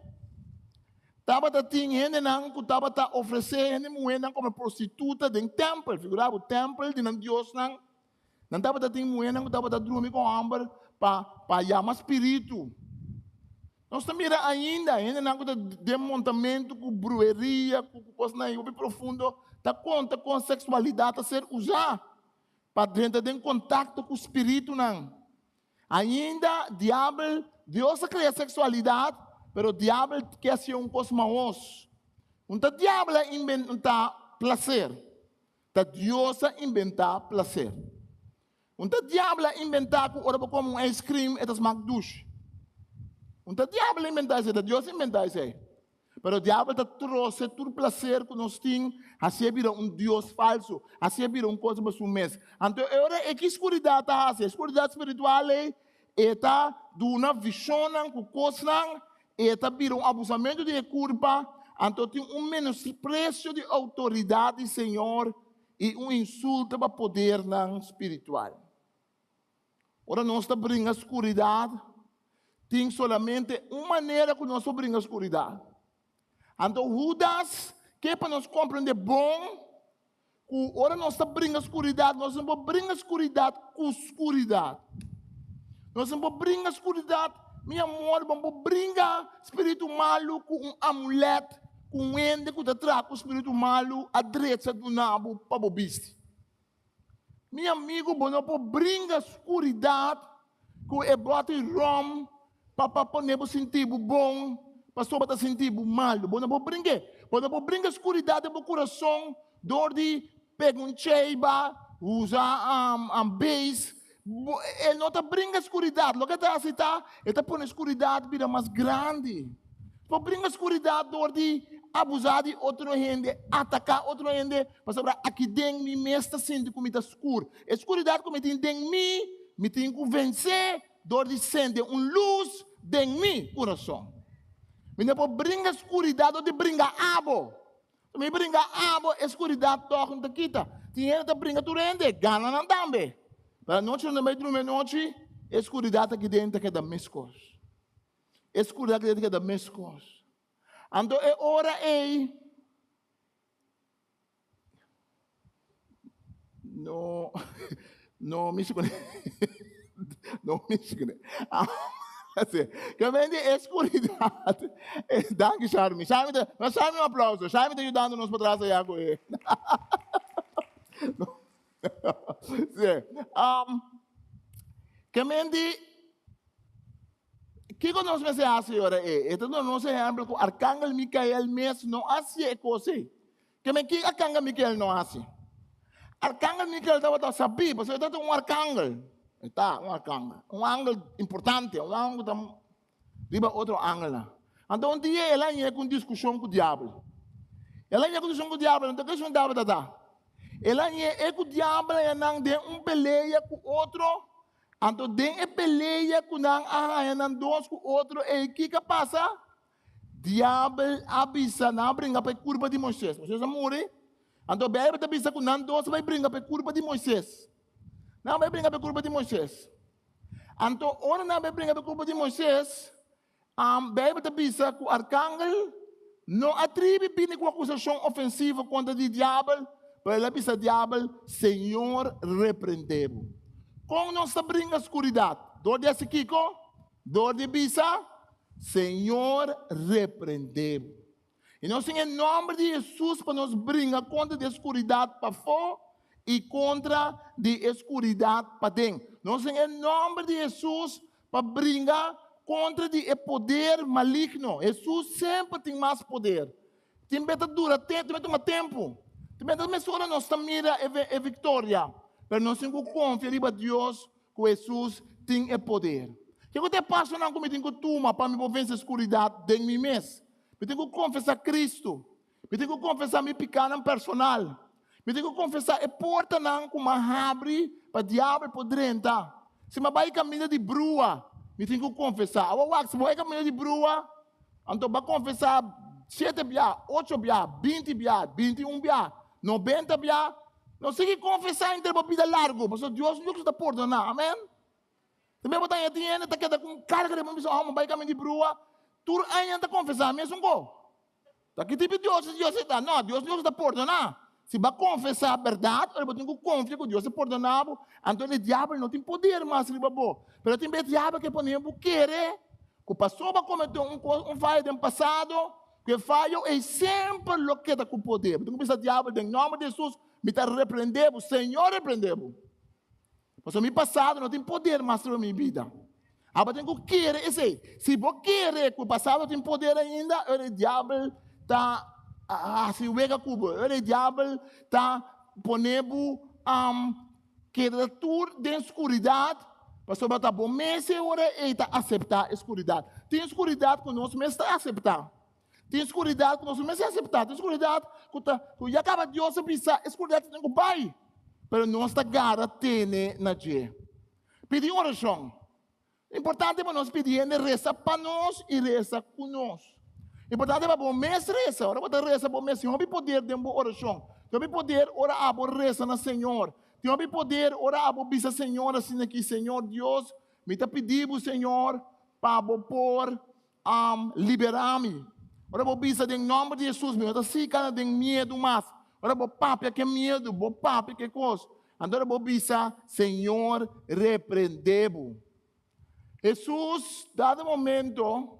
estava tinha não que estava oferecendo mulher como prostituta dentro do templo, figurava o templo de Deus não estava tinha mulher que estava dormindo com amor para chamar espírito. Nós também ainda não tem desmontamento com brueria, com coisa não profundo, tá conta com a sexualidade a ser usada para dentro de contato com o espírito não. Ainda diabo, Deus cria sexualidade, pero diabo quer ser cosmos. Então diabo inventa prazer, tá Deus inventa prazer. Então diabo inventa como um ice cream, etas magdush. Então, o diabo inventa isso, Deus inventa isso. Mas o diabo trouxe todo o prazer que nós temos, assim vira Deus falso, assim vira coisa para o mês. Então, é que escuridade está assim, escuridade espiritual é uma visão, com coisas, vira abusamento de culpa, então tem menosprezo de autoridade, Senhor, e insulto para poder espiritual. Ora, nós estamos brincando escuridade, tem solamente uma maneira que nós brinca a escuridade. Então, Judas, que é para nós compreender bom, que ora nós brinca a escuridade, nós não brinca a escuridade com escuridade. Nós não brinca a escuridade, meu amor, vamos brincar espírito malo com um amuleto, com um ende que traz o espírito malo à direita do nabo para o biste. Meu amigo, vamos brincar a escuridade com o bote rom, para poder sentir bom, para só para sentir malo. Bom, não brinque. Bom, não brinque a escuridade do coração, dor de pegar cheiba, usar base. Ele não está brincando a escuridade. O que está assim, ele está pondo a escuridade vira mais grande. Não brinca a escuridade, dor de abusar de outro gente, atacar outro gente, para saber aqui dentro me mestre sendo como está escuro. A escuridade como tem dentro de mim, me tem que vencer, dor de sente luz dentro de mim, coração. Me não brinca a escuridade, ou brinca abo. Me brinca abo, a escuridade toca não quita. Tinha que brincar tu rende, gana não também. Para noite não vai dormir noite, a escuridade aqui dentro que é da mesma coisa. A escuridade aqui dentro que é da mesma coisa. Então é hora aí. Não me esconde. Não me esconde. Que vem de escuridade. Danke, Charme. Charme, um aplauso. Charme está ajudando-nos para trás aí agora. Que vem de... que nós vamos fazer agora é? Então nós exemplo que o arcángel Micael mesmo não faz coisa. Que vem que arcángel Micael não faz? Arcángel Micael estava sabia, porque ele está um arcángel. Está um arcángel, ângulo importante, ângulo que outro ângulo. Então um dia ela ia com discussão com o diabo. Ela ia com discussão com o diabo, então o que o diabo está? Ela ia com o diabo e não de peleia com outro. Então tem peleia com não dois com outro e que passa? Diabo avisa não brinca para curva de Moisés. Moisés morre. Então bebe avisa com não dois vai brincar para curva de Moisés. Não vai brincar para curva de Moisés. Então ora não vai brincar para curva de Moisés. Bebe avisa com o arcángel não atribui com acusação ofensiva contra o diabo. Para ele avisa o diabo, Senhor repreendeu. Como nós brinca a escuridade? Dor de Kiko, dor de Bisa, Senhor repreendeu. E nós em nome de Jesus para nós brincar contra a escuridade para fora e contra de escuridade para dentro. Nós em nome de Jesus para brigar contra de poder maligno. Jesus sempre tem mais poder. Tem que dura tempo, tem que tempo. Tem que mesura nossa mira é vitória. Mas nós temos que confiar em Deus que Jesus tem poder. Que eu te passo não como tenho que tomar para me vencer a escuridade de mim mesmo. Eu tenho que confessar Cristo. Eu tenho que confessar meu pecado personal. Eu tenho que confessar a porta não como abre para o diabo poder entrar. Se eu vai caminhar de brua, eu tenho que confessar. Se eu vai caminhar de brua, então vai confessar 7 biá, 8 biá, 20 biá, 21 biá, 90 biá. Não sei que confessar entre a vida largo, mas Deus não está perdonar, amém? Também botar em dinheiro, está queda com carga de missão, vai caminhar de brua, tu ainda está confessar, mesmo go. Tá que tipo de Deus está, não, Deus não está perdonar. Se vai confessar a verdade, ele tem que confiar que Deus é perdonável, então o diabo não tem poder mais, mas tem o diabo que podemos querer, que o pastor vai cometer um falho no passado, que falho é sempre o que está com poder. Então, o diabo, em nome de Jesus, me está repreendendo, o Senhor repreendeu. Mas o meu passado não tem poder mais sobre a minha vida. Agora tem que querer, se você querer que o passado tem poder ainda, o diabo está se vega cubo, o diabo está ponendo criatura de escuridade, para sobre a bom mês e hora ele está aceitar a escuridade. Tem escuridade que nós mesmos está aceitar. Tem escuridade que nós mesmos aceitar. Tem escuridade que já acaba de Deus pensar, escuridade tem que vai. Mas nós está gara tene na dia. Pedir oração. Importante para nós pedir reza para nós e reza conosco. Importante para o mês reza. Ora para reza para o mês. Tem um poder de uma oração. Tem um poder orar a reza na Senhor. Tem um poder orar a bisa Senhor assim aqui, Senhor Deus, me está pedindo Senhor para por liberar-me. Ora para bisa em nome de Jesus, me está se cara de medo mais. Ora para papi que medo, para papi que coisa. Agora para bisa Senhor repreendeu. Jesus dado momento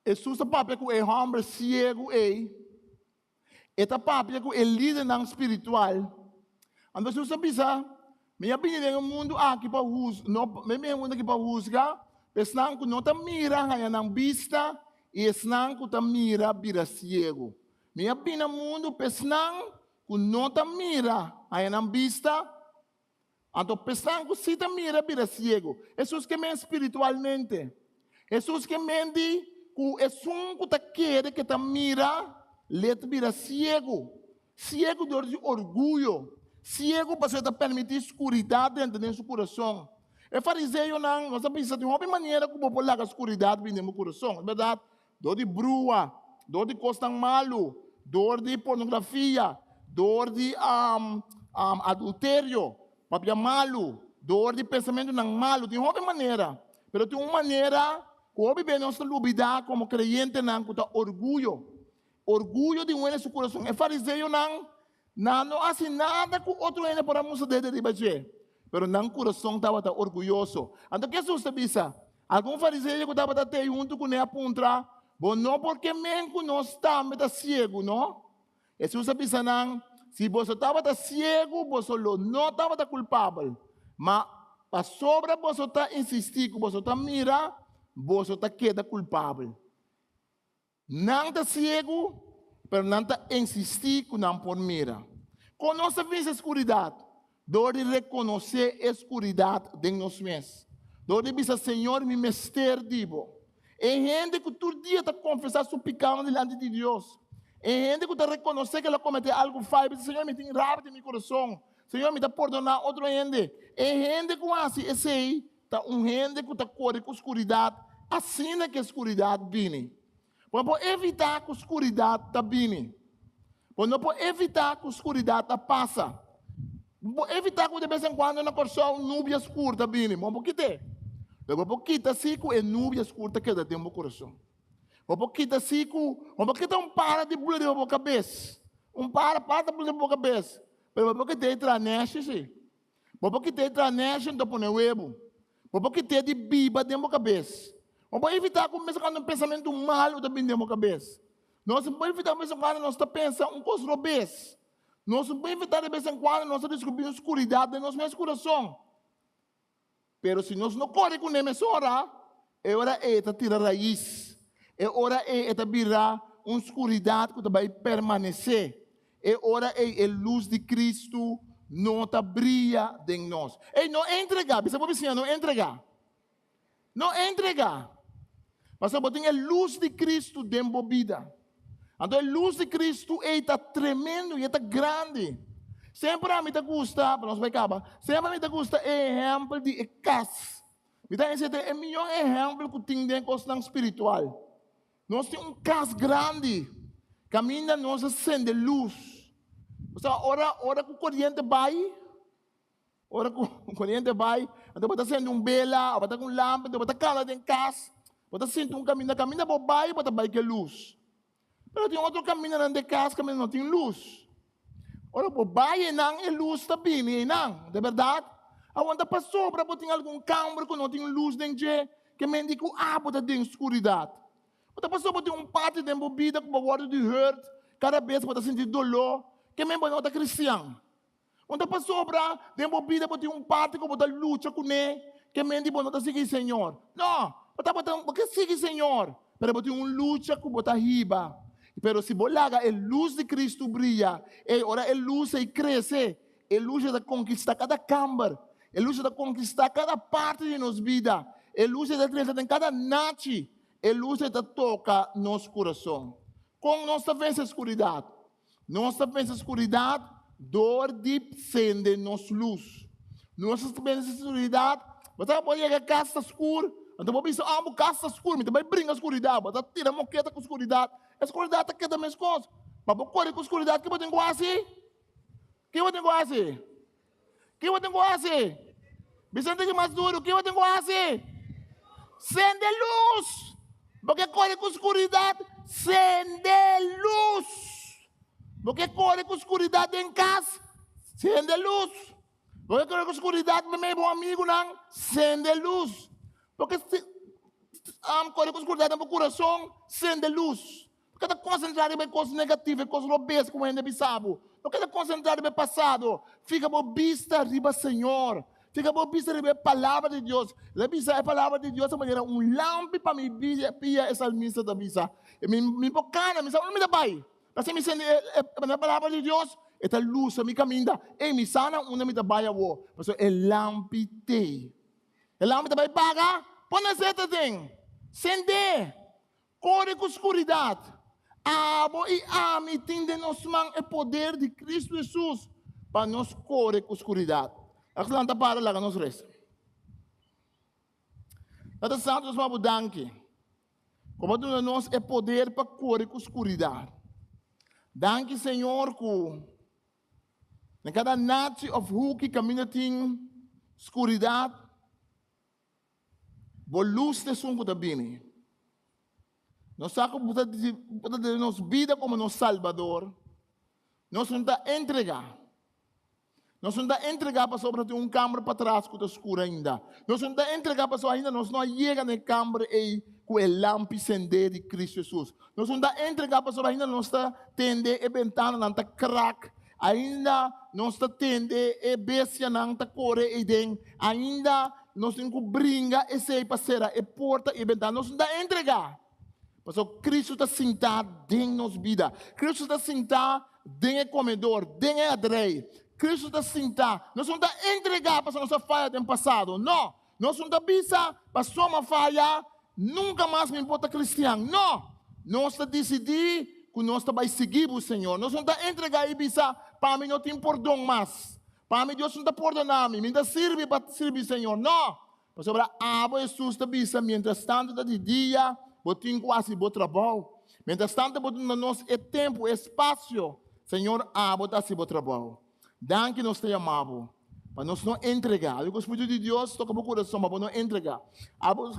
Jesus é papi que é homem cego Eta papi que é líder não espiritual. Então Jesus pensa, minha vida no mundo aqui para juzgar, não, minha mundo aqui para juzgar, pessoal que não tá mira, ganha não vista, e pessoal que tá mira, vira cego. Minha vida no mundo, pessoal que não tá mira, ganha não vista, então pessoal que se tá mira, vira cego. Jesus que mente espiritualmente. Jesus que mente que é um que tá querendo que tá mira, let vira cego de orgulho, cego para você permitir escuridade dentro do seu coração. É fariseu não, nós pensamos de uma maneira como pode lá a escuridade dentro do meu coração, é verdade? Dor de brua, dor de costa malo, dor de pornografia, dor de adultério, papiamentu, dor de pensamento não malo, de uma maneira, mas de uma maneira que o nós lidar como crente não com orgulho. Orgulho de um em seu coração. É fariseu não hace nada com outro ainda para mostrar de baixo. Pero não coração estava orgulhoso. Então que Jesus disse? Algum fariseu que estava até junto com ele a pontra, bom não porque menco não está meta cego, não? Jesus disse não, se você estava cego, você não estava culpável. Mas para sobra você está insistir, você está mira, você está queda culpável. Não está cego, mas não está insistir com não por mira. Quando nós vemos a escuridade, dor de reconhecer a escuridade de nós mesmos. Dor de dizer, Senhor, me mester dibo. É gente que todo dia está confessando seu pecado diante de Deus. É gente que está reconhecer que ela cometeu algo falho. Senhor, me tem raiva em meu coração. Senhor, me está perdonar outro gente. É gente que assim, esse aí, está gente que está correndo com a escuridade. Assim é que a escuridade vem. Para evitar que a escuridade está vindo. Para evitar que a escuridade passa. Para evitar que de vez em quando na corção nuvem escura está vindo. Mas por que tem? Porque está assim que é nuvem escura que dá no coração. Porque está assim que para de bulir na cabeça. Para de bulir na cabeça. Mas porque tem traneste, sim. Porque tem traneste, então põe o webo. Porque tem de biba dentro da cabeça. Vamos evitar que um pensamento mal também dentro da cabeça. Nós vamos evitar que nós estamos pensando coisa obesa. Nós vamos evitar de vez em quando, nós descobrimos escuridade de nosso coração. Pero se nós não corremos com essa hora, é hora de tirar raiz. É hora de virar uma escuridade que vai permanecer. É hora de a luz de Cristo não brilha em nós. E não entregar, você pode dizer, não entregar. Não entregar. Mas você tem a luz de Cristo dentro da vida. Então a luz de Cristo é tremendo e é grande. Sempre a mim gusta, para nós vai acabar, sempre a mim gusta exemplo de casa. Então esse é o melhor exemplo que tem dentro da questão espiritual. Nós temos um casa grande, caminha nós acende luz. Você ora com o corrente vai, então você acende um vela, você com lâmpada, você cala dentro da casa, você sente um caminho para vai, você vai com luz. Mas tem outro caminho dentro da casa, caminho não tem luz. Ora, por vai não é luz também, não, de verdade. Aonde para sobra, tem algum câmara que não tem luz dentro, que me indica você tem escuridade. Você para sobra tem parte dentro da vida que você de hurt, cada vez você sente dolor, que me não é cristão. Você para sobra dentro da vida tem parte que você luta com ele, que me indica não seguir Senhor. Não, você segue Senhor, mas você tem luta que você riba. Pero se bolaga a luz de Cristo brilha, e ora a luz cresce, a luz de conquistar cada câmara, a luz de conquistar cada parte de nossa vida, a luz de trazer em cada noite, a luz de tocar nosso coração. Com nossa vez escuridade, dor de acende nossa luz. Nossa vez escuridade, você pode chegar a casa escura, então você pensa, a casa escura, mas também brinca a escuridade, você tira a moqueta com a escuridade. A escuridade está aqui da minha coisa. Mas por correr com a escuridade, que eu tenho quase? Que eu tenho quase? Que eu tenho quase? Vicente que mais duro, que eu tenho quase? Acende luz. Porque corre com a escuridade, acende luz. Porque corre com a escuridade em casa, acende luz. Porque corre com a escuridade, meu amigo, não, acende luz. Porque corre com a escuridade no coração, acende luz. Porque está concentrado em coisas negativas, coisas obesas, como ainda sabe. Porque está concentrado em passado. Fica por vista riba Senhor. Fica por vista riba a palavra de Deus. A palavra de Deus é maneira lâmpada para me pia essa missa da missa. Me bocana, me sabe, não me dá pai. Mas se me sente a palavra de Deus, esta luz me caminha. E me sana, uma me dá pai a wo. Mas é lâmpada. É lâmpada vai pagar. Põe na seta tem. Sende. Corre com escuridade. Abo e ame tem de nos mãos o poder de Cristo Jesus para nos correr com escuridade. Aklanta para lá nos resta. Nada santo nos vamos danke. Como tu nos é poder para correr com escuridade. Danke Senhor que em cada noite of who que caminha tem escuridade, boa luz de som que bem. Nós sabemos que nossa vida como nosso Salvador, nós não está entregar. Nós não está entregar para sobre um câmara para trás que está escuro ainda. Nós não está entregar para sobre ainda, nós não chega na câmara e com a lâmpada acender de Cristo Jesus. Nós não está entregar para sobre ainda, nós está tende a ventana, não está crack. Ainda nós está tende a bestia, não está corre e den. Ainda nós temos que brincar e sei para ser a porta e ventana. Nós não está entregar. Mas Cristo está sentado dentro da nossa vida. Cristo está sentado dentro do comedor, dentro do adrei. Cristo está sentado. Nós não estamos entregar para a nossa falha do passado. Não. Nós não estamos pensando para a sua falha, nunca mais me importa cristiano. Não. Nós estamos decidindo que nós estamos seguir o Senhor. Nós não estamos entregar e pensar para mim não tem perdão mais. Para mim Deus não está perdonando. Me está servir para servir o Senhor. Não. Mas sobre a Jesus está pensando, mientras tanto de dia, botem quase bom trabalho. Mientras tanto, botem nós é tempo, espaço. Senhor, botar se bom trabalho. Danke nós te amamos. Para nós não entregar. O Espírito de Deus toca o coração, mas não entregar.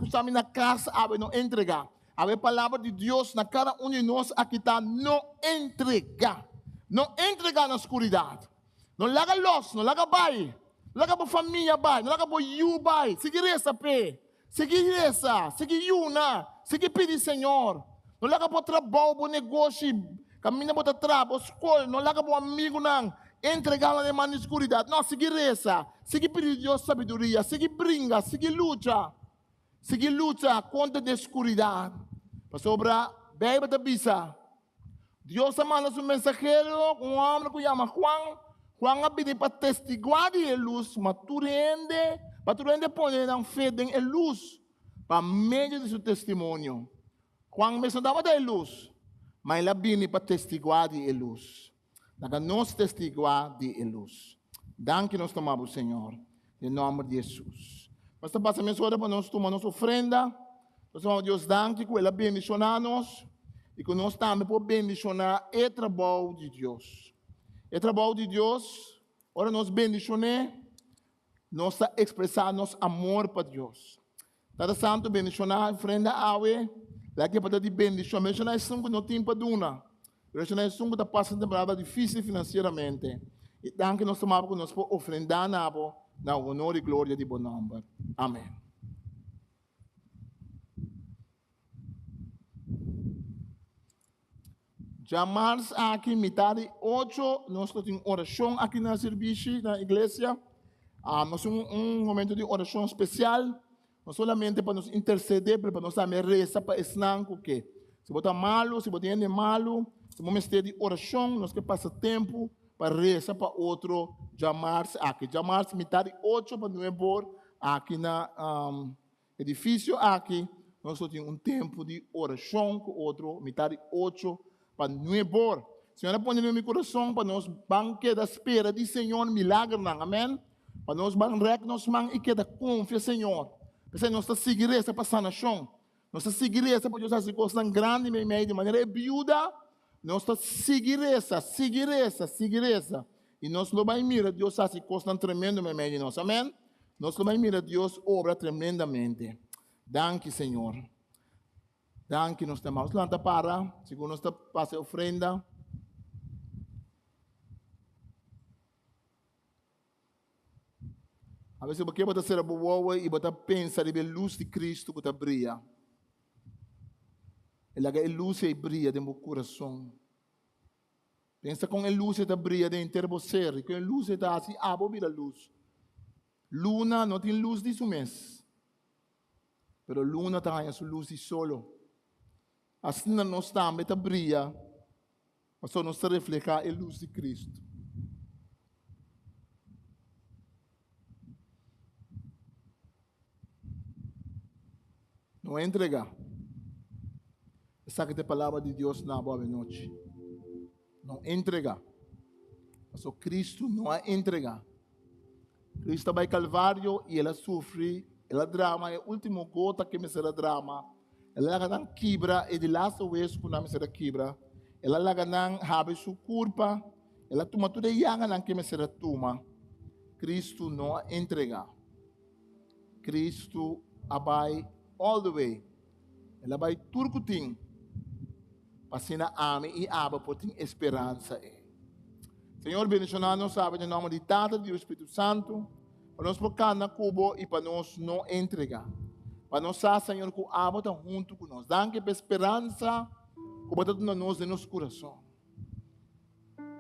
Estamos na casa, não entregar. A palavra de Deus na cada um de nós aqui está, não entregar. Não entregar na escuridade. Não larga los, não larga bai. Não larga para a família bai. Não larga para you bai. Seguir essa pé. Seguir essa. Seguir you na. Seguir pedir Senhor. Não larga para o trabalho, para o negócio. Caminha para o trabalho, escola. Não larga para o amigo não. entregá-la de mão na escuridão. Não, seguir reza, seguir pedir Deus sabedoria, seguir brinca, seguir luta contra a escuridão. Para sobrar, bebe da bisa. Deus manda um mensageiro, um homem que chama Juan. Juan a pedir para testiguar de luz, mas tu rende põe na fé em luz, para meio de seu testemunho. Juan mesmo dava da luz, mas ele vem para testiguar de luz. Para nós testiguar de luz. Danke nós tomamos, Senhor, em nome de Jesus. Mas está passando agora para nós tomar nossa ofrenda. Nós vamos Deus danke que ele bendicionar-nos e que nós também podemos bendicionar o trabalho de Deus. O trabalho de Deus, ora nós bendicionar, nós expressar nosso amor para Deus. Cada santo bendicionar, ofrenda awe, daqui para te bendicionar, mencionar isso que não tem para duna. Mencionar isso que está passando temporada difícil financeiramente. E danke nós tomamos que nós podemos ofrendar na honor e glória de bom nome. Amém. Chamamos aqui metade 8, nós temos oração aqui na Sirbishi, na igreja. Nós temos momento de oração especial, não solamente para nos interceder, para nós também rezar para ensinar o que. Se você está malo, se você é malo, se momento de oração, nós que passa tempo para rezar para outro, chamamos aqui. Chamamos metade 8 para não pôr aqui na edifício aqui, nós temos tempo de oração com outro, metade 8 para não pôr. Senhora, põe no meu coração para nós banque da espera de Senhor milagre, amém? Para nós banque nós man e que da confiança, Senhor. Porque nós está seguindo essa passanação. Nós está seguindo essa para Deus fazer coisas grandes de maneira viúda. Nós está seguindo essa. E nós não vai mirar Deus fazer coisas tremendas de nós, amém? Nós não vai mirar Deus obra tremendamente. Danke, Senhor. Danke, nós temos lanta para, segundo nós passa ofrenda. A vezes você vai ser boa e você pensa de luz de Cristo que brilha. Ela é luz e brilha dentro do coração. Pensa com a luz que brilha dentro do ser, com a luz que está assim, vira luz. Luna não tem luz de seu mês, mas luna tem a sua luz de solo. Assim nós também brilha, mas só nós refletir a luz de Cristo. Não entregar. Essa que é a palavra de Deus na boa noite. Não entregar. Mas Cristo não é entregar. Cristo vai ao Calvário e ela sofre, ela drama, é a última gota que me será drama. Ela não quebra, e de lá se vez que não será quebra. Ela não have sua culpa, ela toma tudo e não que me será toma. Cristo não é entregar. Cristo vai all the way. Ela vai tudo que tem. Para ser ame e aba por ter esperança. Senhor, bendicionar-nos, sabe, em nome de Tata e do Espírito Santo, para nós focar na cubo e para nós não entregar. Para nós, Senhor, que o aba está junto com nós. Danke para esperança, que está dando nós em nosso coração.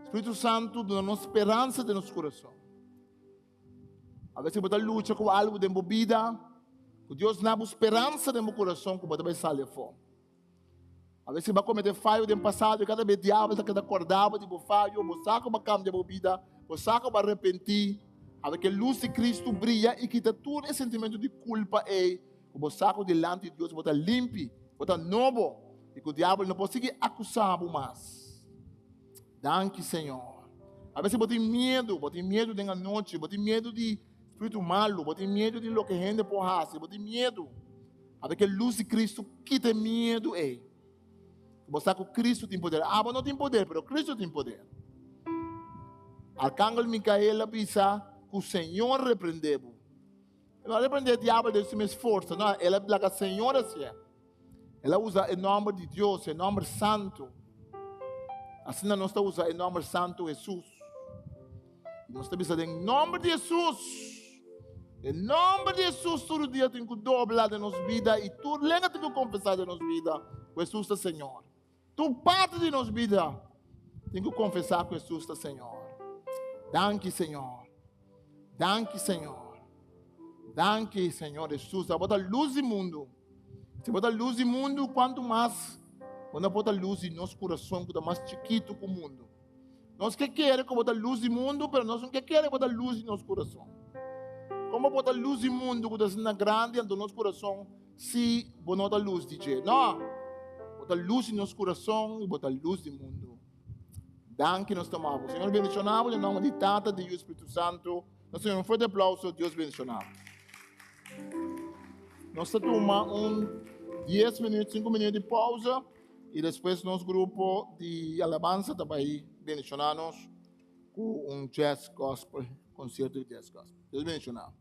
Espírito Santo, dá-nos esperança de nosso coração. A vezes você luta com algo de vida, que Deus dá esperança de meu coração, que você vai sair fora. A vezes você vai cometer falho do passado, e cada vez diabo está acordado de falho, você vai cambiar de vida, você vai arrepentir. A vezes que a luz de Cristo brilha e quita todo esse sentimento de culpa, que você vai delante de Deus, você limpo, você novo, e que o diabo não pode seguir acusar mais. Danke, Senhor. A vezes você tem medo da noite, você tem medo de espírito malo, você tem medo de lo que gente por raça, você tem medo. A vezes que a luz de Cristo quita medo, Você sabe que Cristo tem poder. Mas não tem poder, mas Cristo tem poder. Arcángel Micael avisa que o Senhor repreendeu. Não repreendeu o diabo de sua força, não. Ela é a Senhora, assim. Ela usa o nome de Deus, o nome santo. Assim nós estamos usando o nome santo de Jesus. Nós estamos dizendo em nome de Jesus. Em nome de Jesus, todo dia tem que dobrar de nossa vida e tudo lembra tem que confessar de nossa vida. Jesus é Senhor. Tu parte de nossa vida tem que confessar que Jesus é Senhor. Danke, Senhor. Danke, Senhor. Danke, Senhor Jesus. A botar luz no mundo. Se botar luz no mundo, quanto mais quando botar luz em nosso coração, que é mais chiquito que o mundo. Nós que queremos botar luz no mundo, mas nós não queremos botar luz em nosso coração. Como botar luz no mundo, que está grande no nosso coração, se botar luz, DJ? Não. Botar luz em nosso coração e botar luz no mundo. Danke, nós tomamos. Senhor, bendicionamos em nome de Tata, de Espírito Santo. Nós temos um forte aplauso. Deus bendicionamos. Nós tomamos 10 minutos, 5 minutos de pausa. E depois nosso grupo de alabança também bendicionar-nos com um jazz gospel, concerto de jazz gospel. Deus bendicionar.